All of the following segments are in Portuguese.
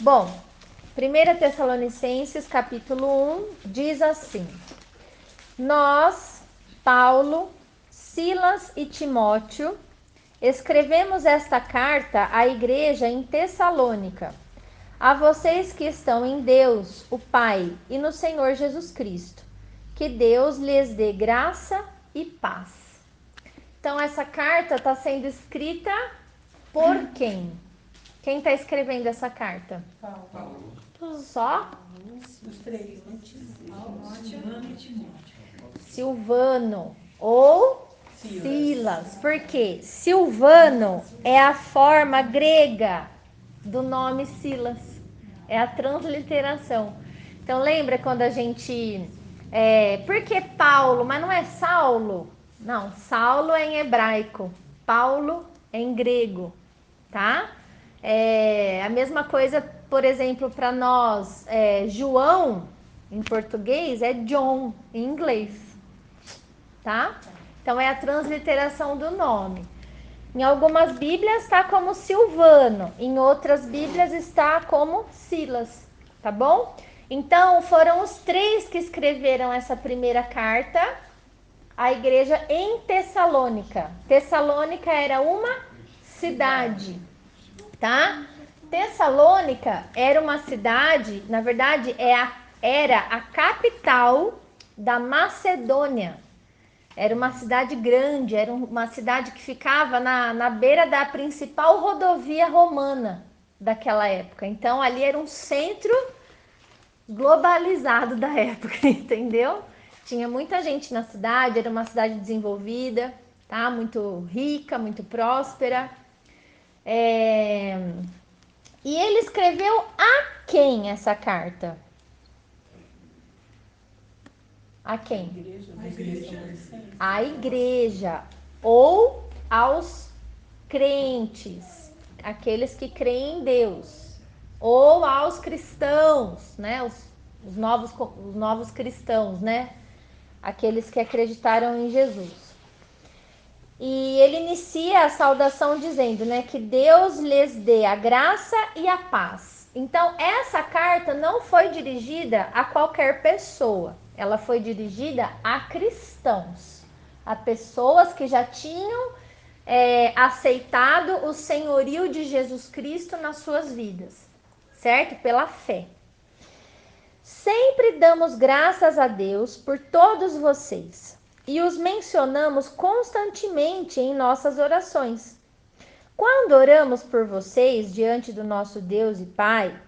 Bom, 1 Tessalonicenses capítulo 1 diz assim: Nós, Paulo, Silas e Timóteo, escrevemos esta carta à igreja em Tessalônica, a vocês que estão em Deus, o Pai, e no Senhor Jesus Cristo. Que Deus lhes dê graça e paz. Então, essa carta está sendo escrita por quem? Quem está escrevendo essa carta? Paulo. Só? Os três, né? Silvano e Timóteo. Silvano ou Silas. Por quê? Silvano é a forma grega do nome Silas. É a transliteração. Então, lembra quando a gente... por que Paulo? Mas não é Saulo? Não, Saulo é em hebraico. Paulo é em grego, tá? A mesma coisa, por exemplo, para nós, João, em português, é John, em inglês, tá? Então, é a transliteração do nome. Em algumas Bíblias está como Silvano, em outras Bíblias está como Silas, tá bom? Então, foram os três que escreveram essa primeira carta à igreja em Tessalônica. Tessalônica era uma cidade, tá? Tessalônica era uma cidade, na verdade, era a capital da Macedônia. Era uma cidade grande, era uma cidade que ficava na beira da principal rodovia romana daquela época. Então, ali era um centro globalizado da época, entendeu? Tinha muita gente na cidade, era uma cidade desenvolvida, tá? Muito rica, muito próspera. E ele escreveu a quem essa carta? A quem? A igreja ou aos crentes, aqueles que creem em Deus, ou aos cristãos, né? Os novos cristãos, né? Aqueles que acreditaram em Jesus. E ele inicia a saudação dizendo, né, que Deus lhes dê a graça e a paz. Então, essa carta não foi dirigida a qualquer pessoa. Ela foi dirigida a cristãos, a pessoas que já tinham aceitado o senhorio de Jesus Cristo nas suas vidas, certo? Pela fé. Sempre damos graças a Deus por todos vocês e os mencionamos constantemente em nossas orações. Quando oramos por vocês diante do nosso Deus e Pai,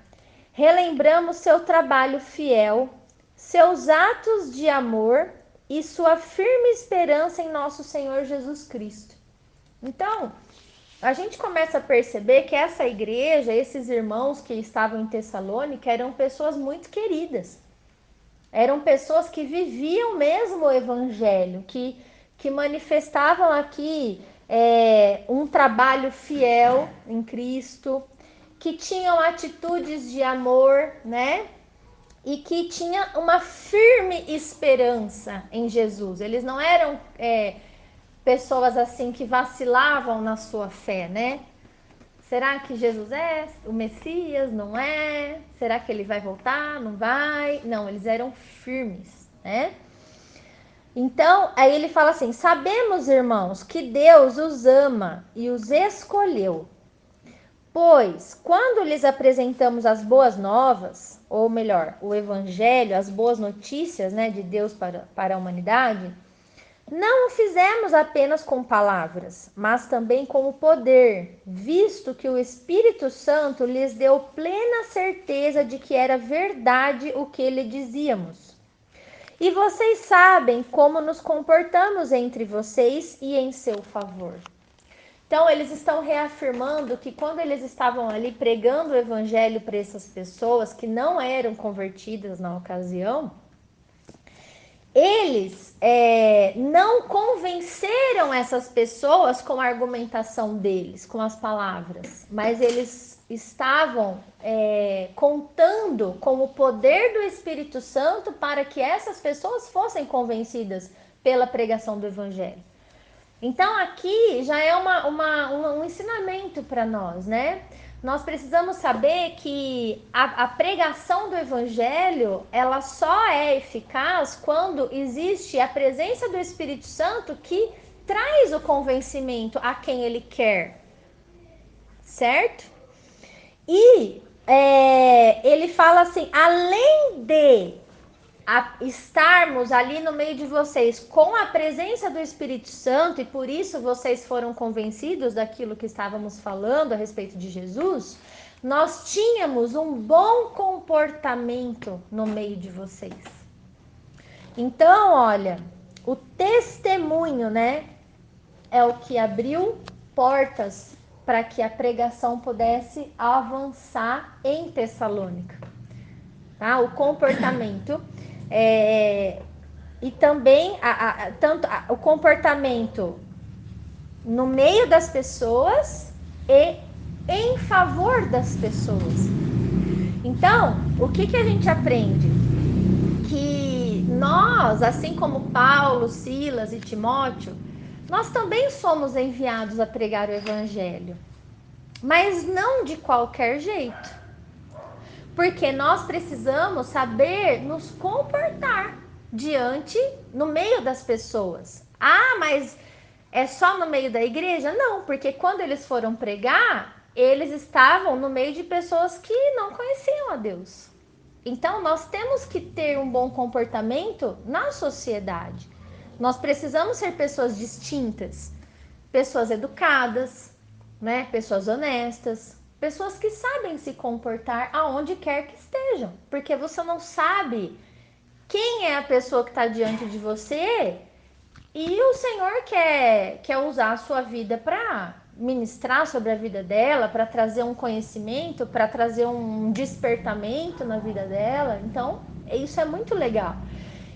relembramos seu trabalho fiel, seus atos de amor e sua firme esperança em nosso Senhor Jesus Cristo. Então, a gente começa a perceber que essa igreja, esses irmãos que estavam em Tessalônica, eram pessoas muito queridas. Eram pessoas que viviam mesmo o evangelho, que manifestavam aqui um trabalho fiel em Cristo, que tinham atitudes de amor, né? E que tinha uma firme esperança em Jesus. Eles não eram pessoas assim que vacilavam na sua fé, né? Será que Jesus é o Messias? Não é? Será que ele vai voltar? Não vai? Não, eles eram firmes, né? Então, aí ele fala assim: sabemos, irmãos, que Deus os ama e os escolheu. Pois, quando lhes apresentamos as boas novas, ou melhor, o evangelho, as boas notícias, né, de Deus para a humanidade, não o fizemos apenas com palavras, mas também com o poder, visto que o Espírito Santo lhes deu plena certeza de que era verdade o que lhe dizíamos. E vocês sabem como nos comportamos entre vocês e em seu favor. Então, eles estão reafirmando que quando eles estavam ali pregando o evangelho para essas pessoas que não eram convertidas na ocasião, eles não convenceram essas pessoas com a argumentação deles, com as palavras, mas eles estavam contando com o poder do Espírito Santo para que essas pessoas fossem convencidas pela pregação do Evangelho. Então aqui já é um ensinamento para nós, né? nós precisamos saber que a pregação do evangelho, ela só é eficaz quando existe a presença do Espírito Santo que traz o convencimento a quem ele quer, certo? E ele fala assim, além de estarmos ali no meio de vocês com a presença do Espírito Santo, e por isso vocês foram convencidos daquilo que estávamos falando a respeito de Jesus, nós tínhamos um bom comportamento no meio de vocês. Então, olha, o testemunho, né, é o que abriu portas para que a pregação pudesse avançar em Tessalônica, tá? O comportamento e também o comportamento no meio das pessoas e em favor das pessoas. Então, o que a gente aprende? Que nós, assim como Paulo, Silas e Timóteo, nós também somos enviados a pregar o evangelho, mas não de qualquer jeito, porque nós precisamos saber nos comportar no meio das pessoas. Ah, mas é só no meio da igreja? Não, porque quando eles foram pregar, eles estavam no meio de pessoas que não conheciam a Deus. Então, nós temos que ter um bom comportamento na sociedade. Nós precisamos ser pessoas distintas, pessoas educadas, né? Pessoas honestas, pessoas que sabem se comportar aonde quer que estejam, porque você não sabe quem é a pessoa que está diante de você e o Senhor quer usar a sua vida para ministrar sobre a vida dela, para trazer um conhecimento, para trazer um despertamento na vida dela. Então, isso é muito legal.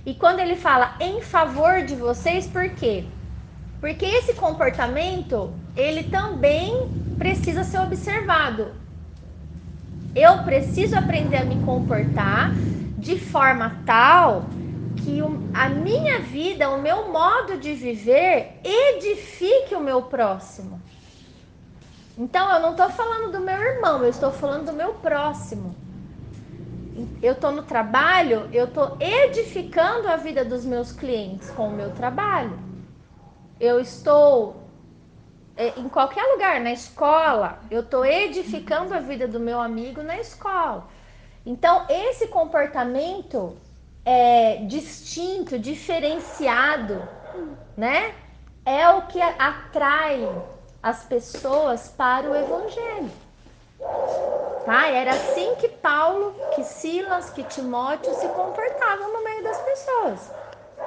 E quando ele fala em favor de vocês, por quê? Porque esse comportamento, ele também precisa ser observado. Eu preciso aprender a me comportar de forma tal que a minha vida, o meu modo de viver, edifique o meu próximo. Então, eu não estou falando do meu irmão, eu estou falando do meu próximo. Eu estou no trabalho, eu estou edificando a vida dos meus clientes com o meu trabalho. Eu estou em qualquer lugar, na escola, eu estou edificando a vida do meu amigo na escola. Então, esse comportamento distinto, diferenciado, né? É o que atrai as pessoas para o evangelho. Tá? Era assim que Paulo, que Silas, que Timóteo se comportavam no meio das pessoas,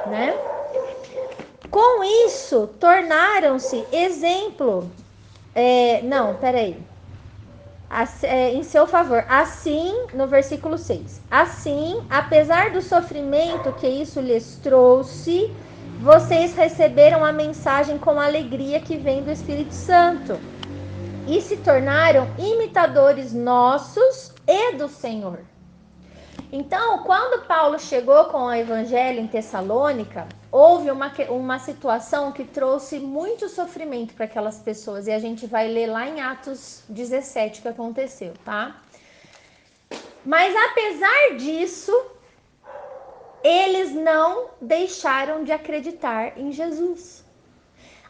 né? Com isso, tornaram-se exemplo. Em seu favor. Assim, no versículo 6. Assim, apesar do sofrimento que isso lhes trouxe, vocês receberam a mensagem com alegria que vem do Espírito Santo e se tornaram imitadores nossos e do Senhor. Então, quando Paulo chegou com o evangelho em Tessalônica, houve uma situação que trouxe muito sofrimento para aquelas pessoas. E a gente vai ler lá em Atos 17 o que aconteceu, tá? Mas apesar disso, eles não deixaram de acreditar em Jesus.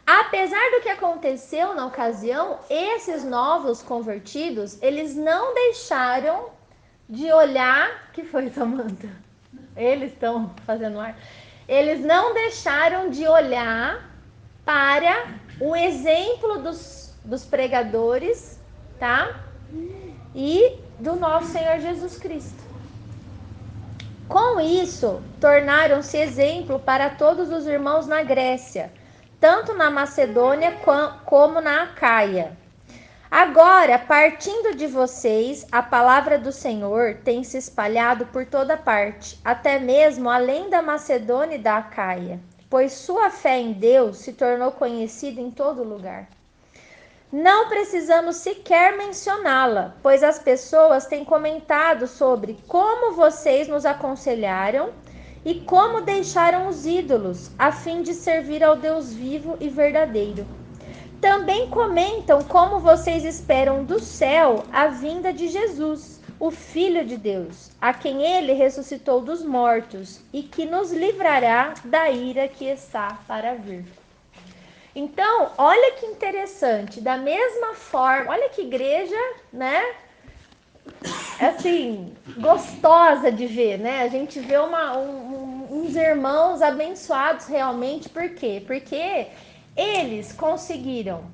Apesar do que aconteceu na ocasião, esses novos convertidos, eles não deixaram de olhar, que foi, Samanta? Eles estão fazendo ar. Eles não deixaram de olhar para o exemplo dos pregadores, tá? E do nosso Senhor Jesus Cristo. Com isso, tornaram-se exemplo para todos os irmãos na Grécia, tanto na Macedônia como na Acaia. Agora, partindo de vocês, a palavra do Senhor tem se espalhado por toda parte, até mesmo além da Macedônia e da Acaia, pois sua fé em Deus se tornou conhecida em todo lugar. Não precisamos sequer mencioná-la, pois as pessoas têm comentado sobre como vocês nos aconselharam e como deixaram os ídolos, a fim de servir ao Deus vivo e verdadeiro. Também comentam como vocês esperam do céu a vinda de Jesus, o Filho de Deus, a quem ele ressuscitou dos mortos e que nos livrará da ira que está para vir. Então, olha que interessante, da mesma forma, olha que igreja, né? Assim, gostosa de ver, né? A gente vê uns irmãos abençoados realmente, por quê? Porque eles conseguiram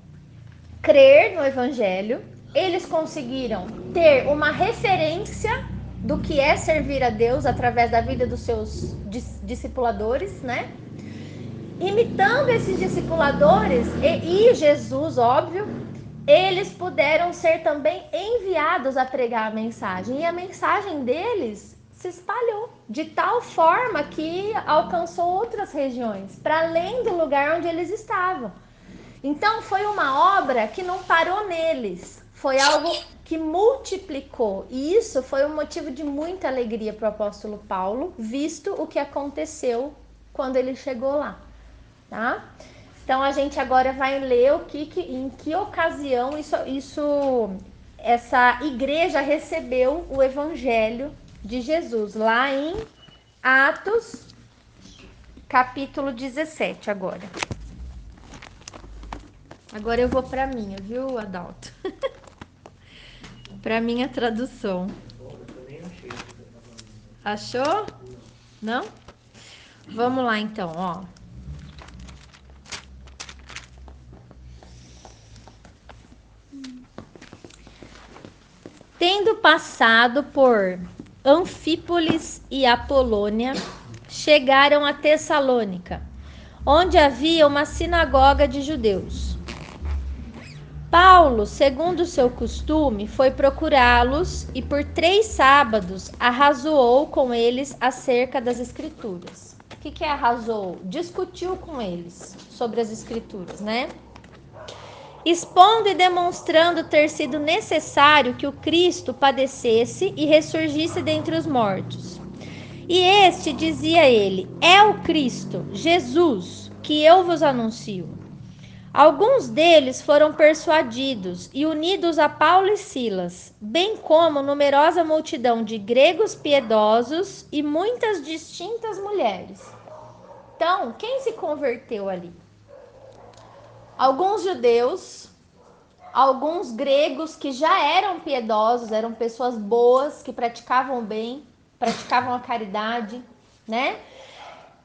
crer no evangelho, eles conseguiram ter uma referência do que é servir a Deus através da vida dos seus discipuladores, né? Imitando esses discipuladores e Jesus, óbvio, eles puderam ser também enviados a pregar a mensagem. E a mensagem deles se espalhou de tal forma que alcançou outras regiões, para além do lugar onde eles estavam. Então foi uma obra que não parou neles, foi algo que multiplicou. E isso foi um motivo de muita alegria para o apóstolo Paulo, visto o que aconteceu quando ele chegou lá. Tá? Então a gente agora vai ler em que ocasião essa igreja recebeu o evangelho de Jesus, lá em Atos, capítulo 17 agora. Agora eu vou para minha, viu, Adalto? Para minha tradução. Achou? Não? Vamos lá então, ó. Tendo passado por Anfípolis e Apolônia, chegaram a Tessalônica, onde havia uma sinagoga de judeus. Paulo, segundo seu costume, foi procurá-los e por 3 sábados arrazoou com eles acerca das Escrituras. O que é arrazoou? Discutiu com eles sobre as Escrituras, né? Expondo e demonstrando ter sido necessário que o Cristo padecesse e ressurgisse dentre os mortos. E este, dizia ele, é o Cristo, Jesus, que eu vos anuncio. Alguns deles foram persuadidos e unidos a Paulo e Silas, bem como numerosa multidão de gregos piedosos e muitas distintas mulheres. Então, quem se converteu ali? Alguns judeus, alguns gregos que já eram piedosos, eram pessoas boas, que praticavam o bem, praticavam a caridade, né?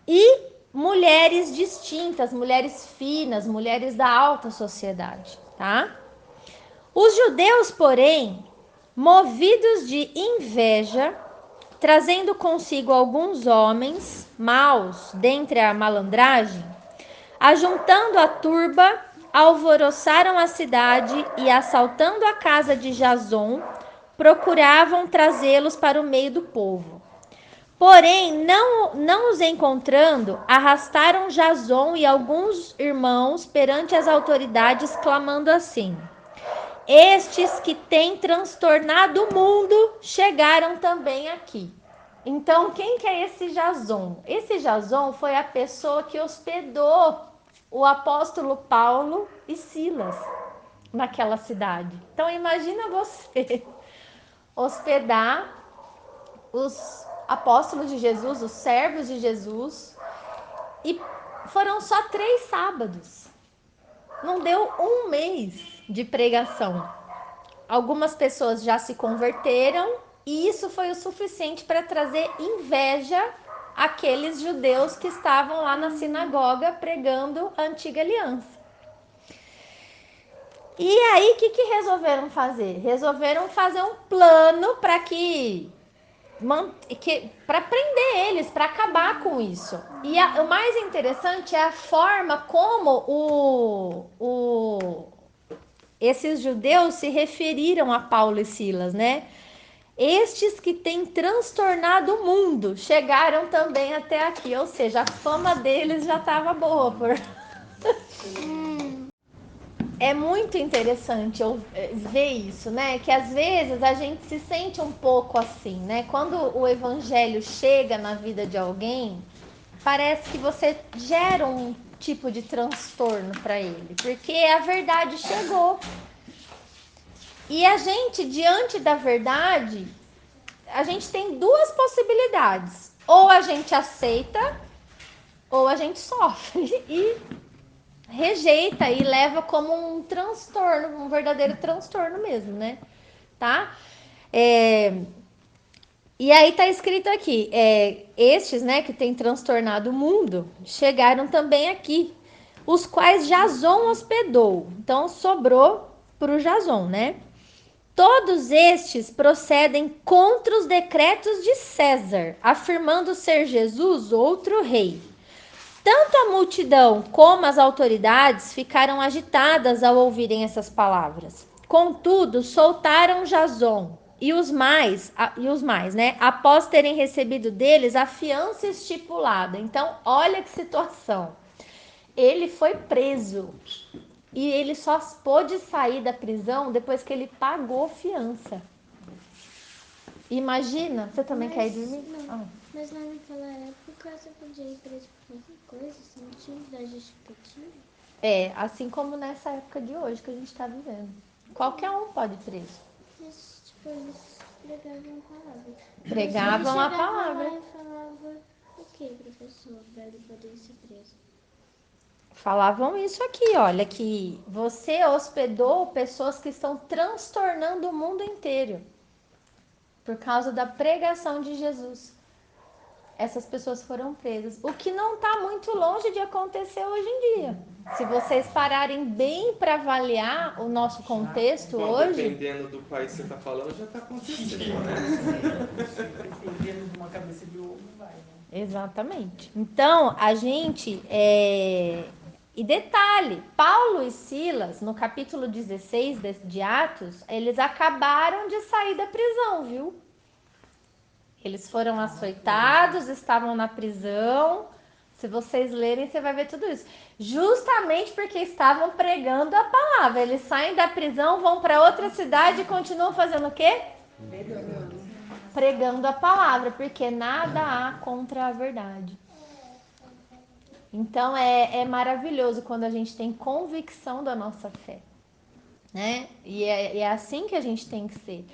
E mulheres distintas, mulheres finas, mulheres da alta sociedade, tá? Os judeus, porém, movidos de inveja, trazendo consigo alguns homens maus dentre a malandragem, ajuntando a turba, alvoroçaram a cidade e, assaltando a casa de Jason, procuravam trazê-los para o meio do povo. Porém, não os encontrando, arrastaram Jason e alguns irmãos perante as autoridades, clamando assim: estes que têm transtornado o mundo chegaram também aqui. Então, quem que é esse Jason? Esse Jason foi a pessoa que hospedou o apóstolo Paulo e Silas naquela cidade. Então, imagina você hospedar os apóstolos de Jesus, os servos de Jesus, e foram só 3 sábados. Não deu um mês de pregação. Algumas pessoas já se converteram e isso foi o suficiente para trazer inveja àqueles judeus que estavam lá na sinagoga pregando a antiga aliança. E aí, o que resolveram fazer? Resolveram fazer um plano para para prender eles, para acabar com isso. E o mais interessante é a forma como esses judeus se referiram a Paulo e Silas, né? Estes que têm transtornado o mundo chegaram também até aqui, ou seja, a fama deles já estava boa. É muito interessante eu ver isso, né? Que às vezes a gente se sente um pouco assim, né? Quando o evangelho chega na vida de alguém, parece que você gera tipo de transtorno para ele, porque a verdade chegou. E a gente, diante da verdade, a gente tem duas possibilidades. Ou a gente aceita, ou a gente sofre e rejeita e leva como um transtorno, um verdadeiro transtorno mesmo, né? Tá? E aí tá escrito aqui, estes, né, que têm transtornado o mundo, chegaram também aqui, os quais Jason hospedou. Então sobrou pro Jason, né? Todos estes procedem contra os decretos de César, afirmando ser Jesus outro rei. Tanto a multidão como as autoridades ficaram agitadas ao ouvirem essas palavras. Contudo, soltaram Jason e os mais, né, após terem recebido deles a fiança estipulada. Então, olha que situação. Ele foi preso e ele só pôde sair da prisão depois que ele pagou fiança. Imagina, você também quer ir dormir? Não, mas lá naquela época você podia ir preso por qualquer coisa, você não tinha que dar justificativa. Assim como nessa época de hoje que a gente está vivendo. Qualquer um pode ir preso. Mas, tipo, eles pregavam a palavra. Pregavam a palavra. Lá e falava o que, professor, para ele poder ser preso? Falavam isso aqui, olha, que você hospedou pessoas que estão transtornando o mundo inteiro por causa da pregação de Jesus. Essas pessoas foram presas, o que não está muito longe de acontecer hoje em dia. Se vocês pararem bem para avaliar o nosso contexto hoje... Dependendo do país que você está falando, já está acontecendo, né? Dependendo de uma cabeça de ovo, vai, né? Exatamente. Então, a gente... E detalhe, Paulo e Silas, no capítulo 16 de Atos, eles acabaram de sair da prisão, viu? Eles foram açoitados, estavam na prisão. Se vocês lerem, você vai ver tudo isso. Justamente porque estavam pregando a palavra. Eles saem da prisão, vão para outra cidade e continuam fazendo o quê? Pregando a palavra, porque nada há contra a verdade. Então é maravilhoso quando a gente tem convicção da nossa fé, né? E é assim que a gente tem que ser.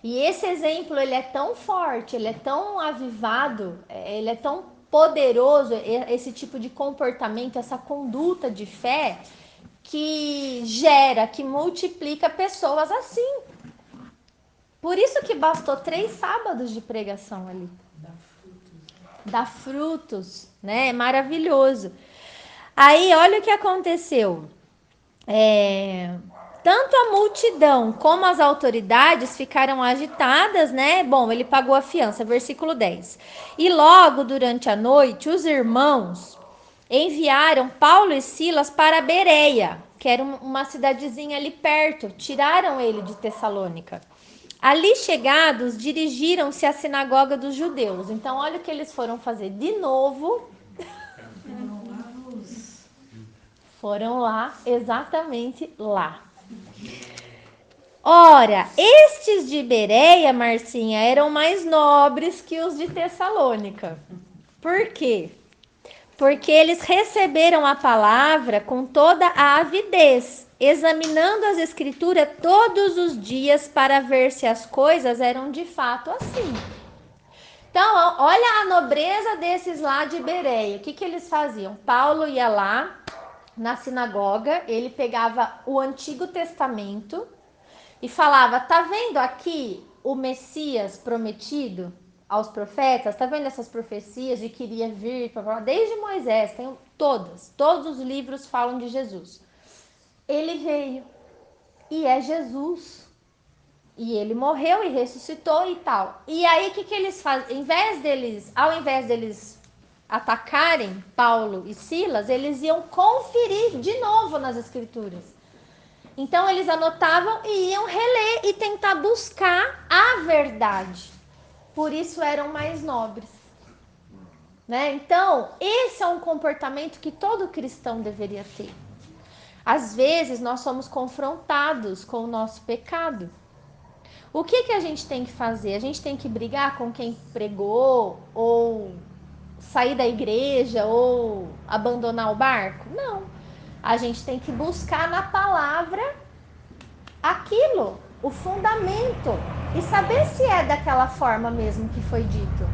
E esse exemplo, ele é tão forte, ele é tão avivado, ele é tão poderoso, esse tipo de comportamento, essa conduta de fé, que gera, que multiplica pessoas assim. Por isso que bastou 3 sábados de pregação ali. Dá frutos, né? É maravilhoso. Aí, olha o que aconteceu. Tanto a multidão como as autoridades ficaram agitadas, né? Bom, ele pagou a fiança, versículo 10. E logo durante a noite, os irmãos enviaram Paulo e Silas para Bereia, que era uma cidadezinha ali perto. Tiraram ele de Tessalônica. Ali chegados, dirigiram-se à sinagoga dos judeus. Então, olha o que eles foram fazer de novo. Foram lá, exatamente lá. Ora, estes de Bereia, Marcinha, eram mais nobres que os de Tessalônica. Por quê? Porque eles receberam a palavra com toda a avidez, examinando as escrituras todos os dias para ver se as coisas eram de fato assim. Então, olha a nobreza desses lá de Bereia. O que eles faziam? Paulo ia lá na sinagoga, ele pegava o Antigo Testamento e falava, tá vendo aqui o Messias prometido aos profetas? Tá vendo essas profecias de que iria vir? Desde Moisés, tem todos os livros falam de Jesus. Ele veio e é Jesus. E ele morreu e ressuscitou e tal. E aí, o que eles fazem? Ao invés deles atacarem Paulo e Silas, eles iam conferir de novo nas escrituras. Então, eles anotavam e iam reler e tentar buscar a verdade. Por isso, eram mais nobres. Né? Então, esse é um comportamento que todo cristão deveria ter. Às vezes, nós somos confrontados com o nosso pecado. O que a gente tem que fazer? A gente tem que brigar com quem pregou ou sair da igreja ou abandonar o barco? Não. A gente tem que buscar na palavra aquilo, o fundamento, e saber se é daquela forma mesmo que foi dito.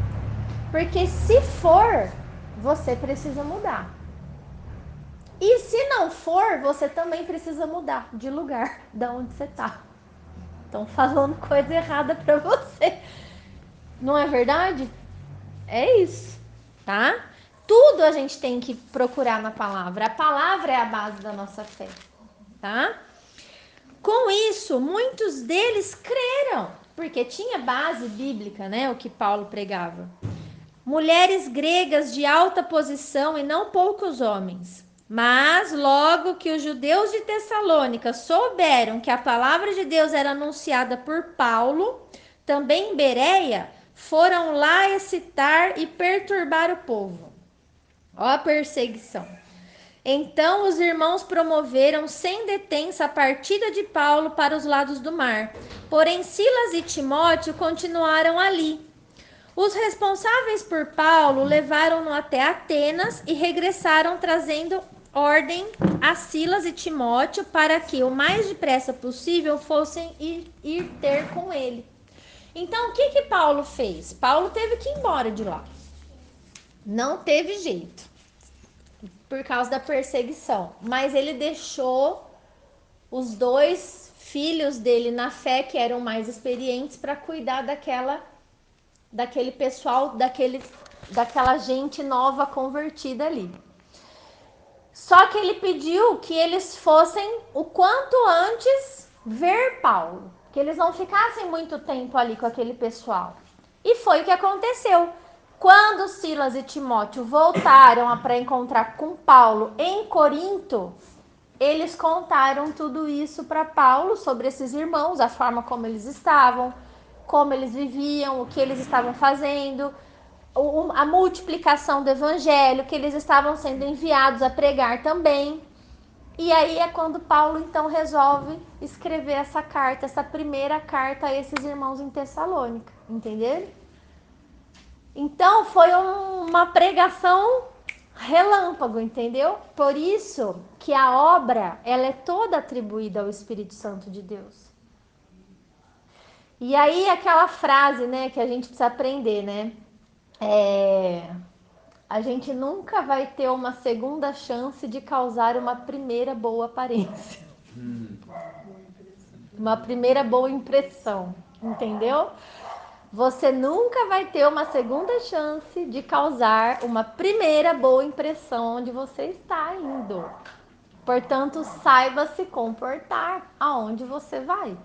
Porque se for, você precisa mudar. E se não for, você também precisa mudar de lugar, de onde você está. Estão falando coisa errada para você. Não é verdade? É isso, tá? Tudo a gente tem que procurar na palavra. A palavra é a base da nossa fé, tá? Com isso, muitos deles creram, porque tinha base bíblica, né? O que Paulo pregava. Mulheres gregas de alta posição e não poucos homens. Mas logo que os judeus de Tessalônica souberam que a palavra de Deus era anunciada por Paulo, também em Bereia, foram lá excitar e perturbar o povo. Ó a perseguição. Então os irmãos promoveram sem detença a partida de Paulo para os lados do mar. Porém Silas e Timóteo continuaram ali. Os responsáveis por Paulo levaram-no até Atenas e regressaram trazendo ordem a Silas e Timóteo para que o mais depressa possível fossem ir ter com ele. Então, o que Paulo fez? Paulo teve que ir embora de lá. Não teve jeito, por causa da perseguição. Mas ele deixou os 2 filhos dele na fé, que eram mais experientes, para cuidar daquele pessoal, daquela gente nova convertida ali. Só que ele pediu que eles fossem o quanto antes ver Paulo, que eles não ficassem muito tempo ali com aquele pessoal. E foi o que aconteceu. Quando Silas e Timóteo voltaram para encontrar com Paulo em Corinto, eles contaram tudo isso para Paulo sobre esses irmãos, a forma como eles estavam, como eles viviam, o que eles estavam fazendo, a multiplicação do evangelho, que eles estavam sendo enviados a pregar também. E aí é quando Paulo então resolve escrever essa carta, essa primeira carta a esses irmãos em Tessalônica, entenderam? Então foi uma pregação relâmpago, entendeu? Por isso que a obra, ela é toda atribuída ao Espírito Santo de Deus. E aí aquela frase, né, que a gente precisa aprender, né? A gente nunca vai ter uma segunda chance de causar uma primeira boa aparência. Uma primeira boa impressão, entendeu? Você nunca vai ter uma segunda chance de causar uma primeira boa impressão onde você está indo. Portanto, saiba se comportar aonde você vai.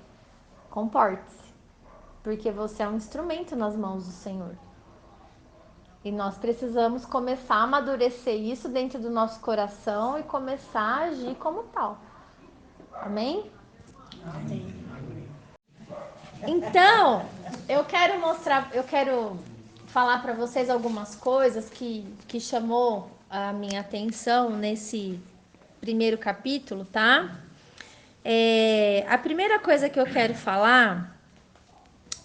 Comporte-se, porque você é um instrumento nas mãos do Senhor. E nós precisamos começar a amadurecer isso dentro do nosso coração e começar a agir como tal. Amém? Amém. Então, eu quero falar para vocês algumas coisas que chamou a minha atenção nesse primeiro capítulo, tá? A primeira coisa que eu quero falar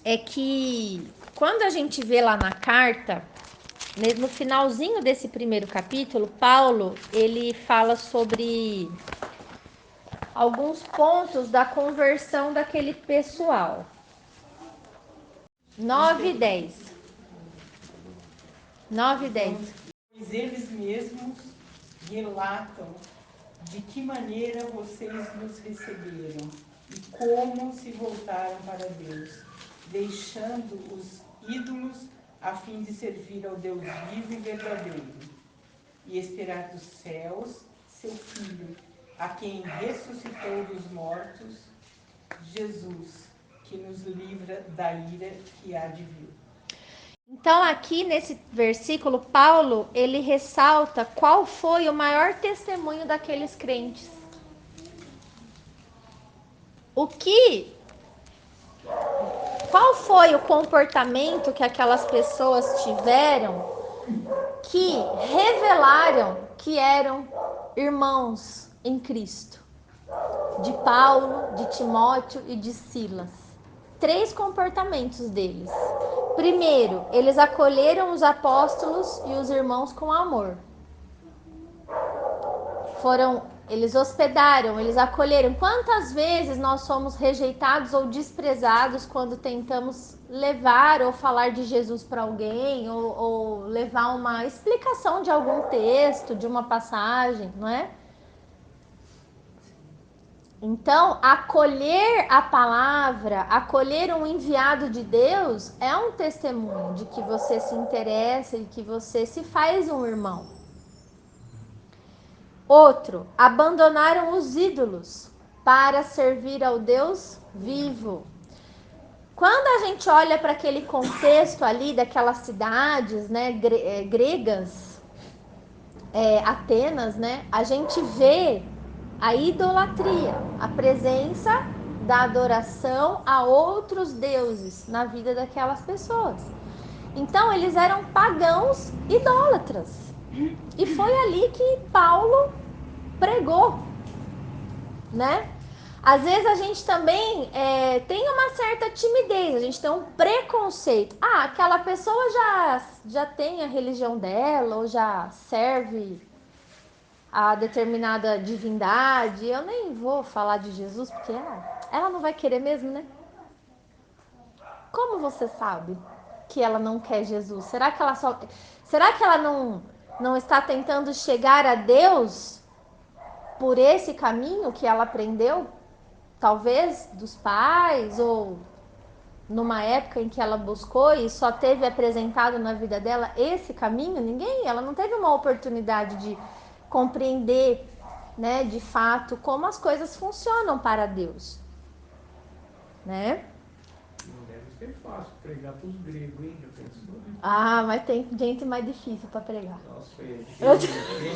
é que quando a gente vê lá na carta, no finalzinho desse primeiro capítulo, Paulo, ele fala sobre alguns pontos da conversão daquele pessoal. 9 e 10. 9 e 10. Pois eles mesmos relatam de que maneira vocês nos receberam e como se voltaram para Deus, deixando os ídolos a fim de servir ao Deus vivo e verdadeiro, e esperar dos céus seu Filho, a quem ressuscitou dos mortos, Jesus, que nos livra da ira que há de vir. Então, aqui nesse versículo, Paulo, ele ressalta qual foi o maior testemunho daqueles crentes. Qual foi o comportamento que aquelas pessoas tiveram que revelaram que eram irmãos em Cristo? De Paulo, de Timóteo e de Silas. 3 comportamentos deles. Primeiro, eles acolheram os apóstolos e os irmãos com amor. Eles hospedaram, eles acolheram. Quantas vezes nós somos rejeitados ou desprezados quando tentamos levar ou falar de Jesus para alguém, ou levar uma explicação de algum texto, de uma passagem, não é? Então, acolher a palavra, acolher um enviado de Deus é um testemunho de que você se interessa e que você se faz um irmão. Outro, abandonaram os ídolos para servir ao Deus vivo. Quando a gente olha para aquele contexto ali daquelas cidades, né, gregas, Atenas, né, a gente vê a idolatria, a presença da adoração a outros deuses na vida daquelas pessoas. Então eles eram pagãos idólatras. E foi ali que Paulo pregou, né? Às vezes a gente também tem uma certa timidez, a gente tem um preconceito. Ah, aquela pessoa já tem a religião dela, ou já serve a determinada divindade. Eu nem vou falar de Jesus, porque ela não vai querer mesmo, né? Como você sabe que ela não quer Jesus? Será que ela não está tentando chegar a Deus por esse caminho que ela aprendeu? Talvez dos pais, ou numa época em que ela buscou e só teve apresentado na vida dela esse caminho. Ela não teve uma oportunidade de compreender, né, de fato, como as coisas funcionam para Deus, né? Não deve ser fácil pregar para os gregos, hein? Já pensou? Ah, mas tem gente mais difícil para pregar. Nossa, tem Deus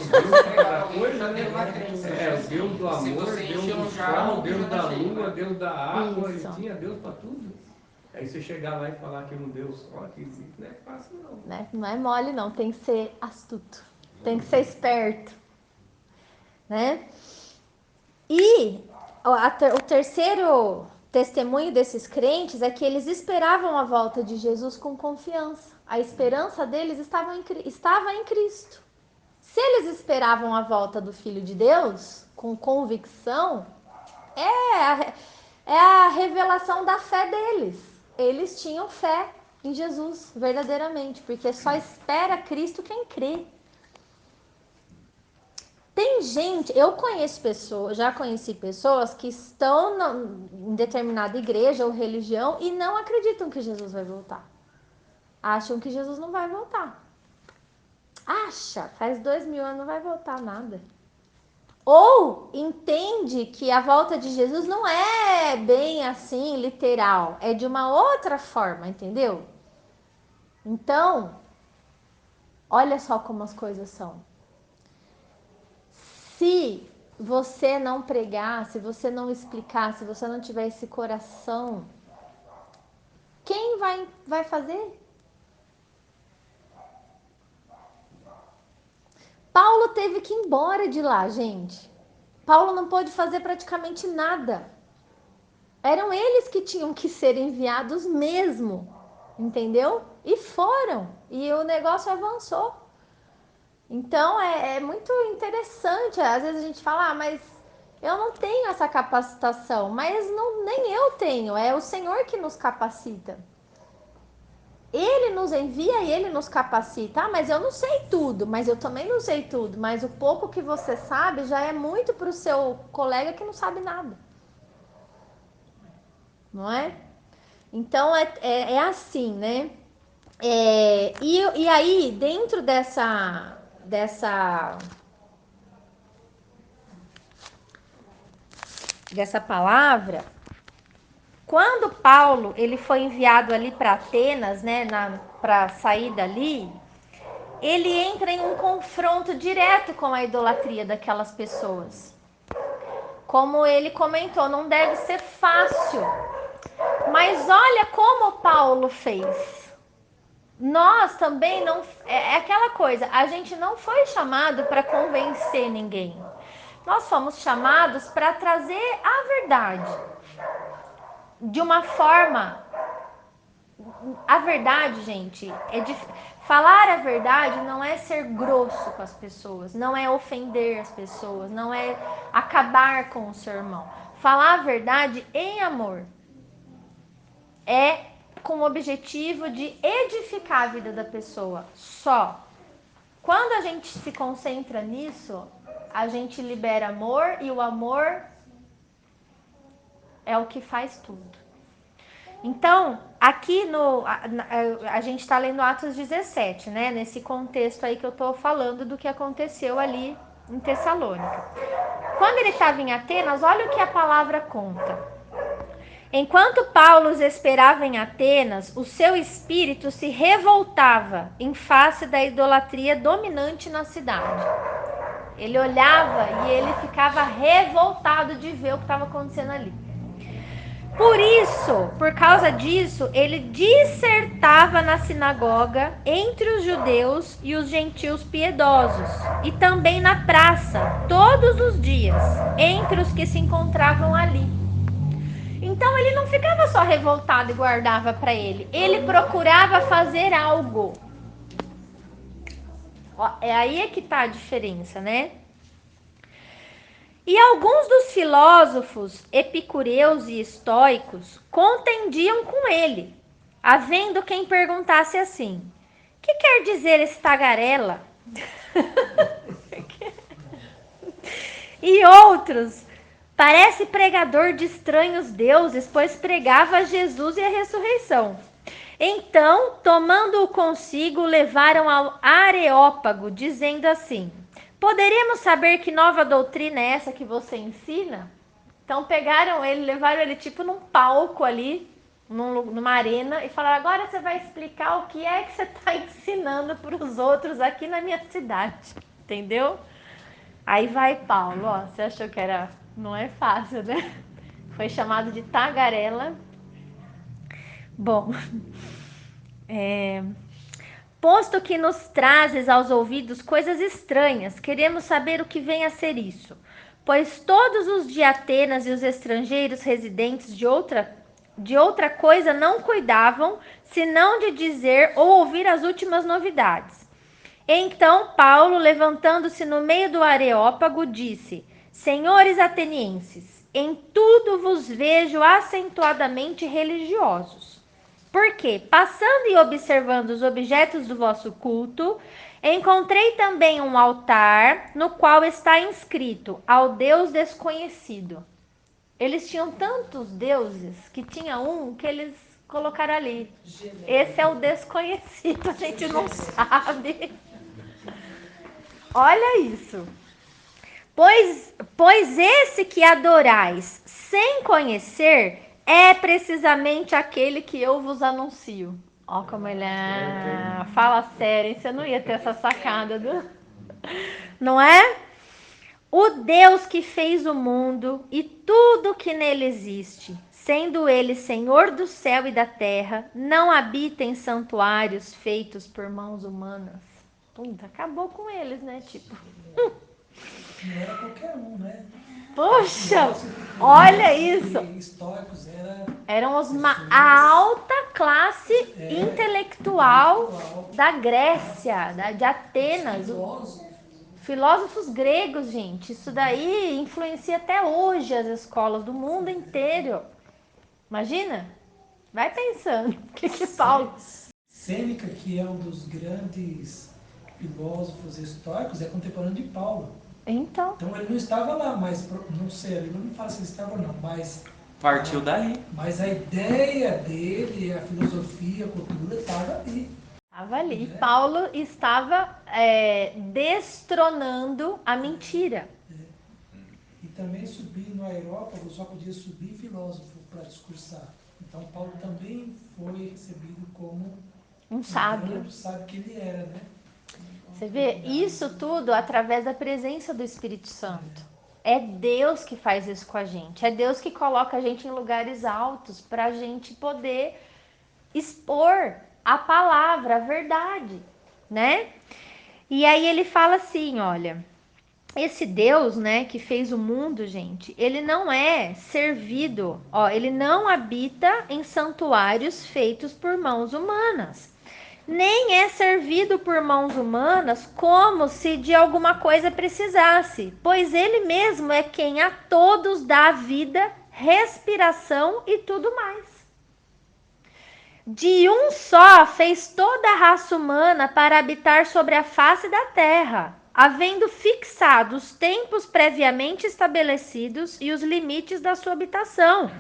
para cada coisa, né? O Deus do amor, Deus do sol, Deus da lua, Deus da água, Isso. e tinha Deus para tudo. Aí você chegar lá e falar que um Deus só, que não é fácil não. Né? Não é mole não, tem que ser astuto, tem que ser esperto, né? E o terceiro testemunho desses crentes é que eles esperavam a volta de Jesus com confiança. A esperança deles estava em Cristo. Se eles esperavam a volta do Filho de Deus com convicção, é a revelação da fé deles. Eles tinham fé em Jesus, verdadeiramente, porque só espera Cristo quem crê. Tem gente, eu conheço pessoas, já conheci pessoas que estão em determinada igreja ou religião e não acreditam que Jesus vai voltar. Acham que Jesus não vai voltar. Faz 2000 anos não vai voltar nada. Ou entende que a volta de Jesus não é bem assim, literal. É de uma outra forma, entendeu? Então, olha só como as coisas são. Se você não pregar, se você não explicar, se você não tiver esse coração, quem vai fazer? Paulo teve que ir embora de lá, gente. Paulo não pôde fazer praticamente nada. Eram eles que tinham que ser enviados mesmo, entendeu? E foram. E o negócio avançou. Então é muito interessante. Às vezes a gente fala, mas eu não tenho essa capacitação. Mas nem eu tenho. É o Senhor que nos capacita. Ele nos envia e ele nos capacita. Ah, mas eu não sei tudo. Mas eu também não sei tudo. Mas o pouco que você sabe já é muito para o seu colega que não sabe nada. Não é? Então é assim, né? E aí, dentro dessa palavra, quando Paulo ele foi enviado ali para Atenas, né, para sair dali, ele entra em um confronto direto com a idolatria daquelas pessoas. Como ele comentou, não deve ser fácil. Mas olha como Paulo fez. Nós também não... É aquela coisa, a gente não foi chamado para convencer ninguém. Nós fomos chamados para trazer a verdade de uma forma A verdade, gente, falar a verdade não é ser grosso com as pessoas, não é ofender as pessoas, não é acabar com o seu irmão. Falar a verdade em amor é com o objetivo de edificar a vida da pessoa, só. Quando a gente se concentra nisso, a gente libera amor e o amor é o que faz tudo. Então, aqui a gente está lendo Atos 17, né? Nesse contexto aí que eu estou falando do que aconteceu ali em Tessalônica. Quando ele estava em Atenas, olha o que a palavra conta. Enquanto Paulo os esperava em Atenas, o seu espírito se revoltava em face da idolatria dominante na cidade. Ele olhava e ele ficava revoltado de ver o que estava acontecendo ali. Por causa disso, ele dissertava na sinagoga entre os judeus e os gentios piedosos, e também na praça, todos os dias, entre os que se encontravam ali. Então ele não ficava só revoltado e guardava para ele procurava fazer algo. É aí que tá a diferença, né? E alguns dos filósofos epicureus e estoicos contendiam com ele, havendo quem perguntasse assim: que quer dizer esse tagarela? E outros: parece pregador de estranhos deuses, pois pregava Jesus e a ressurreição. Então, tomando-o consigo, levaram ao Areópago, dizendo assim: poderíamos saber que nova doutrina é essa que você ensina? Então pegaram ele, levaram ele tipo num palco ali, numa arena, e falaram: agora você vai explicar o que é que você está ensinando para os outros aqui na minha cidade. Entendeu? Aí vai Paulo, ó, você achou que era... Não é fácil, né? Foi chamado de tagarela. Bom, posto que nos trazes aos ouvidos coisas estranhas, queremos saber o que vem a ser isso. Pois todos os de Atenas e os estrangeiros residentes de outra coisa não cuidavam, senão de dizer ou ouvir as últimas novidades. Então Paulo, levantando-se no meio do Areópago, disse: senhores atenienses, em tudo vos vejo acentuadamente religiosos. Porque, passando e observando os objetos do vosso culto, encontrei também um altar no qual está inscrito: ao Deus desconhecido. Eles tinham tantos deuses que tinha um que eles colocaram ali. Esse é o desconhecido, a gente não sabe. Olha isso. Pois esse que adorais sem conhecer é precisamente aquele que eu vos anuncio. Ó como ele fala sério, hein? Você não ia ter essa sacada, não é? O Deus que fez o mundo e tudo que nele existe, sendo ele Senhor do céu e da terra, não habita em santuários feitos por mãos humanas. Puta, acabou com eles, né? Tipo... Não era qualquer um, né? Poxa, olha isso. Históricos eram a alta classe intelectual da Grécia, de Atenas. Filósofos gregos, gente. Isso daí influencia até hoje as escolas do mundo inteiro. Imagina? Vai pensando. O que Paulo... Sêneca, que é um dos grandes filósofos históricos, é contemporâneo de Paulo. Então ele não estava lá, mas não sei, ele não fala se ele estava ou não, mas partiu dali. Mas a ideia dele, a filosofia, a cultura estava ali. Estava ali. Paulo estava destronando a mentira. E também subir no Areópago, só podia subir filósofo para discursar. Então Paulo também foi recebido como um sábio. Sábio que ele era, né? Você vê, isso tudo através da presença do Espírito Santo. É Deus que faz isso com a gente. É Deus que coloca a gente em lugares altos para a gente poder expor a palavra, a verdade, né? E aí ele fala assim, olha... esse Deus, né, que fez o mundo, gente, ele não é servido, ó, ele não habita em santuários feitos por mãos humanas, nem é servido por mãos humanas como se de alguma coisa precisasse, pois ele mesmo é quem a todos dá vida, respiração e tudo mais. De um só fez toda a raça humana para habitar sobre a face da terra, havendo fixado os tempos previamente estabelecidos e os limites da sua habitação,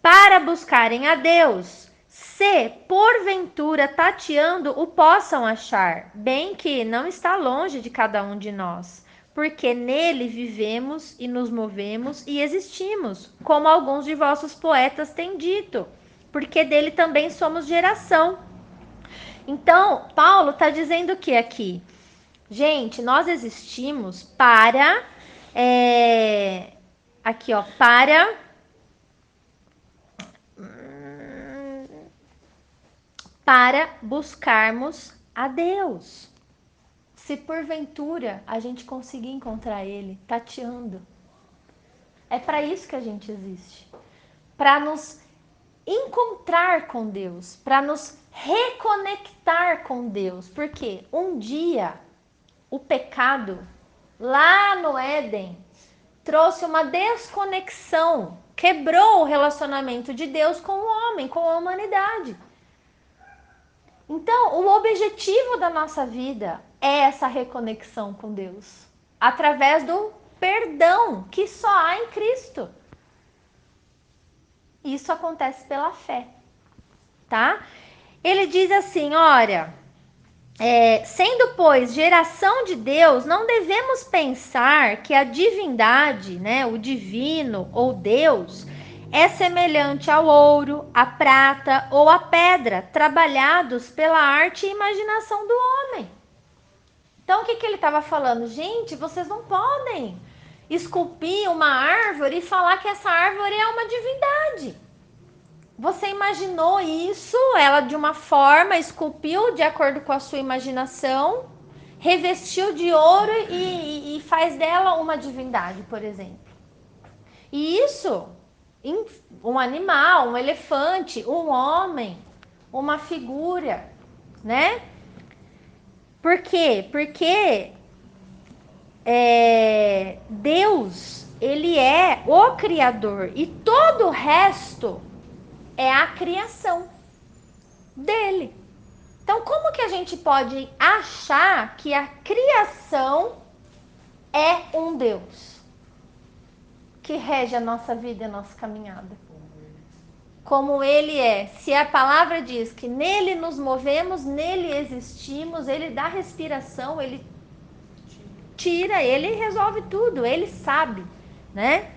para buscarem a Deus, se porventura tateando o possam achar, bem que não está longe de cada um de nós, porque nele vivemos e nos movemos e existimos, como alguns de vossos poetas têm dito, porque dele também somos geração. Então, Paulo está dizendo o que aqui? Gente, nós existimos para... aqui, ó, para buscarmos a Deus. Se porventura a gente conseguir encontrar ele tateando, é para isso que a gente existe. Para nos encontrar com Deus, para nos reconectar com Deus, porque um dia o pecado lá no Éden trouxe uma desconexão, quebrou o relacionamento de Deus com o homem, com a humanidade. Então, o objetivo da nossa vida é essa reconexão com Deus, através do perdão que só há em Cristo. Isso acontece pela fé, tá? Ele diz assim, olha, sendo, pois, geração de Deus, não devemos pensar que a divindade, né, o divino ou Deus, é semelhante ao ouro, à prata ou à pedra, trabalhados pela arte e imaginação do homem. Então, o que ele estava falando? Gente, vocês não podem esculpir uma árvore e falar que essa árvore é uma divindade. Você imaginou isso, ela de uma forma, esculpiu de acordo com a sua imaginação, revestiu de ouro e faz dela uma divindade, por exemplo. E isso, um animal, um elefante, um homem, uma figura, né? Por quê? Porque Deus, ele é o Criador e todo o resto é a criação dele. Então, como que a gente pode achar que a criação é um Deus que rege a nossa vida e a nossa caminhada? Como ele é. Se a palavra diz que nele nos movemos, nele existimos, ele dá respiração, ele tira, ele resolve tudo, ele sabe, né?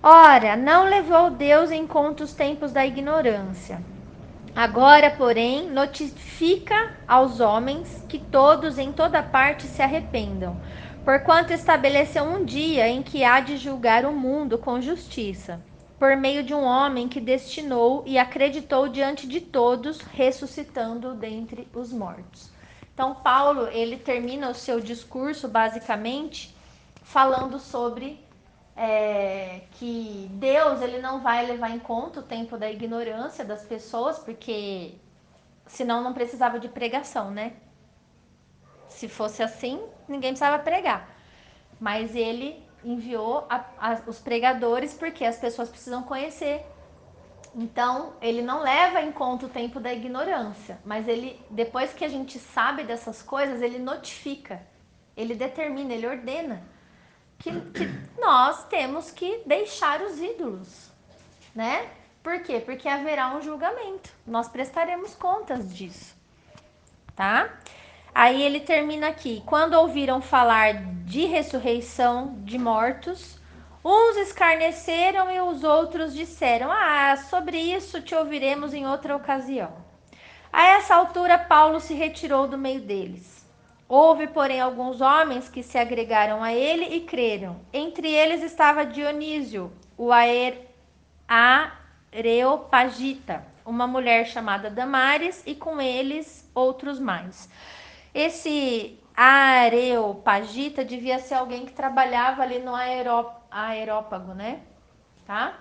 Ora, não levou Deus em conta os tempos da ignorância. Agora, porém, notifica aos homens que todos em toda parte se arrependam, porquanto estabeleceu um dia em que há de julgar o mundo com justiça, por meio de um homem que destinou e acreditou diante de todos, ressuscitando dentre os mortos. Então, Paulo, ele termina o seu discurso, basicamente, falando sobre que Deus, ele não vai levar em conta o tempo da ignorância das pessoas, porque senão não precisava de pregação, né? Se fosse assim, ninguém precisava pregar. Mas ele enviou os pregadores porque as pessoas precisam conhecer. Então, ele não leva em conta o tempo da ignorância, mas ele, depois que a gente sabe dessas coisas, ele notifica, ele determina, ele ordena que nós temos que deixar os ídolos, né? Por quê? Porque haverá um julgamento. Nós prestaremos contas disso, tá? Aí ele termina aqui. Quando ouviram falar de ressurreição de mortos, uns escarneceram e os outros disseram: sobre isso te ouviremos em outra ocasião. A essa altura, Paulo se retirou do meio deles. Houve, porém, alguns homens que se agregaram a ele e creram. Entre eles estava Dionísio, o Areopagita, uma mulher chamada Damares, e com eles outros mais. Esse Areopagita devia ser alguém que trabalhava ali no aerópago, né? Tá?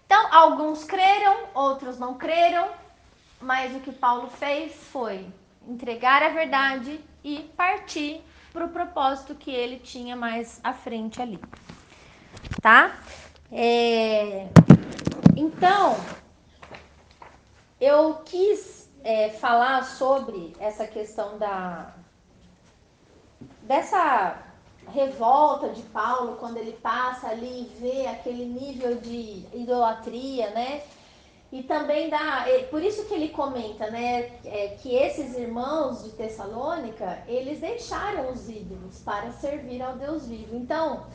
Então, alguns creram, outros não creram, mas o que Paulo fez foi entregar a verdade e partir para o propósito que ele tinha mais à frente ali, tá? Então, eu quis falar sobre essa questão dessa revolta de Paulo, quando ele passa ali e vê aquele nível de idolatria, né? E também por isso que ele comenta, né, que esses irmãos de Tessalônica, eles deixaram os ídolos para servir ao Deus vivo. Então,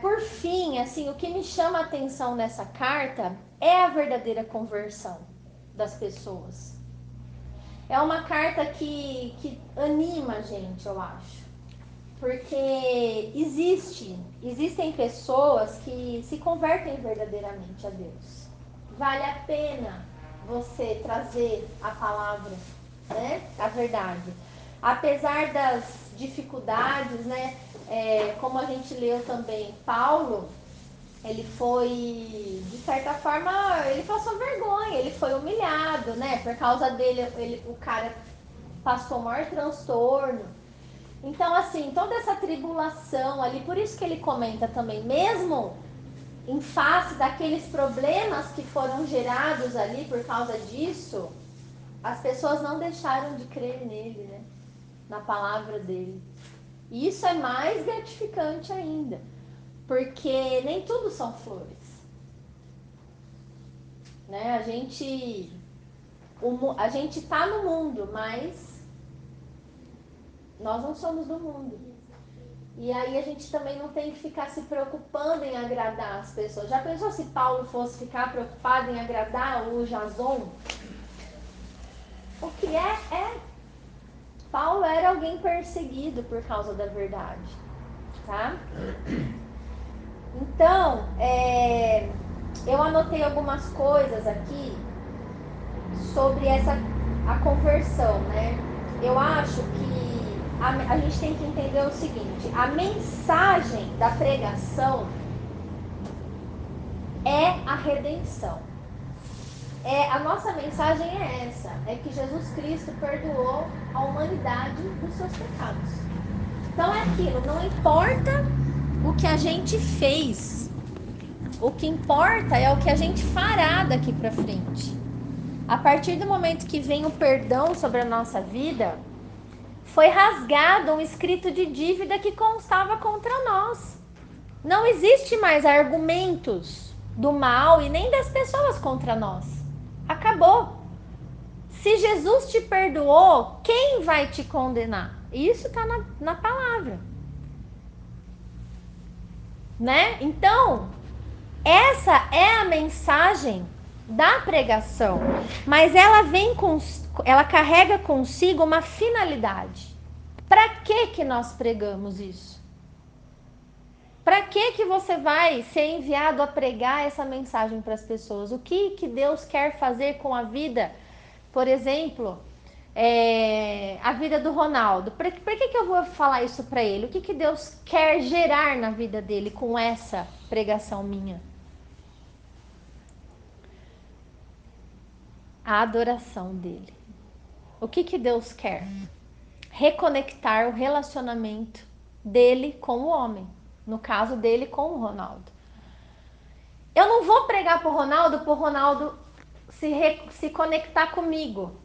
por fim, assim, o que me chama a atenção nessa carta é a verdadeira conversão das pessoas. É uma carta que anima a gente, eu acho. Porque existem pessoas que se convertem verdadeiramente a Deus. Vale a pena você trazer a palavra, né? A verdade. Apesar das dificuldades, né? Como a gente leu também, Paulo, ele foi, de certa forma, ele passou vergonha, ele foi humilhado, né? Por causa dele, o cara passou o maior transtorno. Então, assim, toda essa tribulação ali, por isso que ele comenta também, mesmo em face daqueles problemas que foram gerados ali por causa disso, as pessoas não deixaram de crer nele, né? Na palavra dele. E isso é mais gratificante ainda, porque nem tudo são flores, né? A gente tá no mundo, mas nós não somos do mundo. E aí a gente também não tem que ficar se preocupando em agradar as pessoas. Já pensou se Paulo fosse ficar preocupado em agradar o Jason? O que Paulo era alguém perseguido por causa da verdade, tá? Então, eu anotei algumas coisas aqui sobre a conversão, né? Eu acho que a gente tem que entender o seguinte: a mensagem da pregação é a redenção. A nossa mensagem é essa: é que Jesus Cristo perdoou a humanidade dos seus pecados. Então é aquilo, não importa o que a gente fez, o que importa é o que a gente fará daqui para frente. A partir do momento que vem o perdão sobre a nossa vida, foi rasgado um escrito de dívida que constava contra nós. Não existe mais argumentos do mal e nem das pessoas contra nós. Acabou. Se Jesus te perdoou, quem vai te condenar? Isso está na palavra, né? Então, essa é a mensagem da pregação, mas ela carrega consigo uma finalidade. Para que nós pregamos isso? Para que você vai ser enviado a pregar essa mensagem para as pessoas? O que Deus quer fazer com a vida? Por exemplo, a vida do Ronaldo. Por que eu vou falar isso para ele? O que Deus quer gerar na vida dele com essa pregação minha? A adoração dele. O que Deus quer? Reconectar o relacionamento dele com o homem. No caso dele com o Ronaldo. Eu não vou pregar para o Ronaldo se conectar comigo.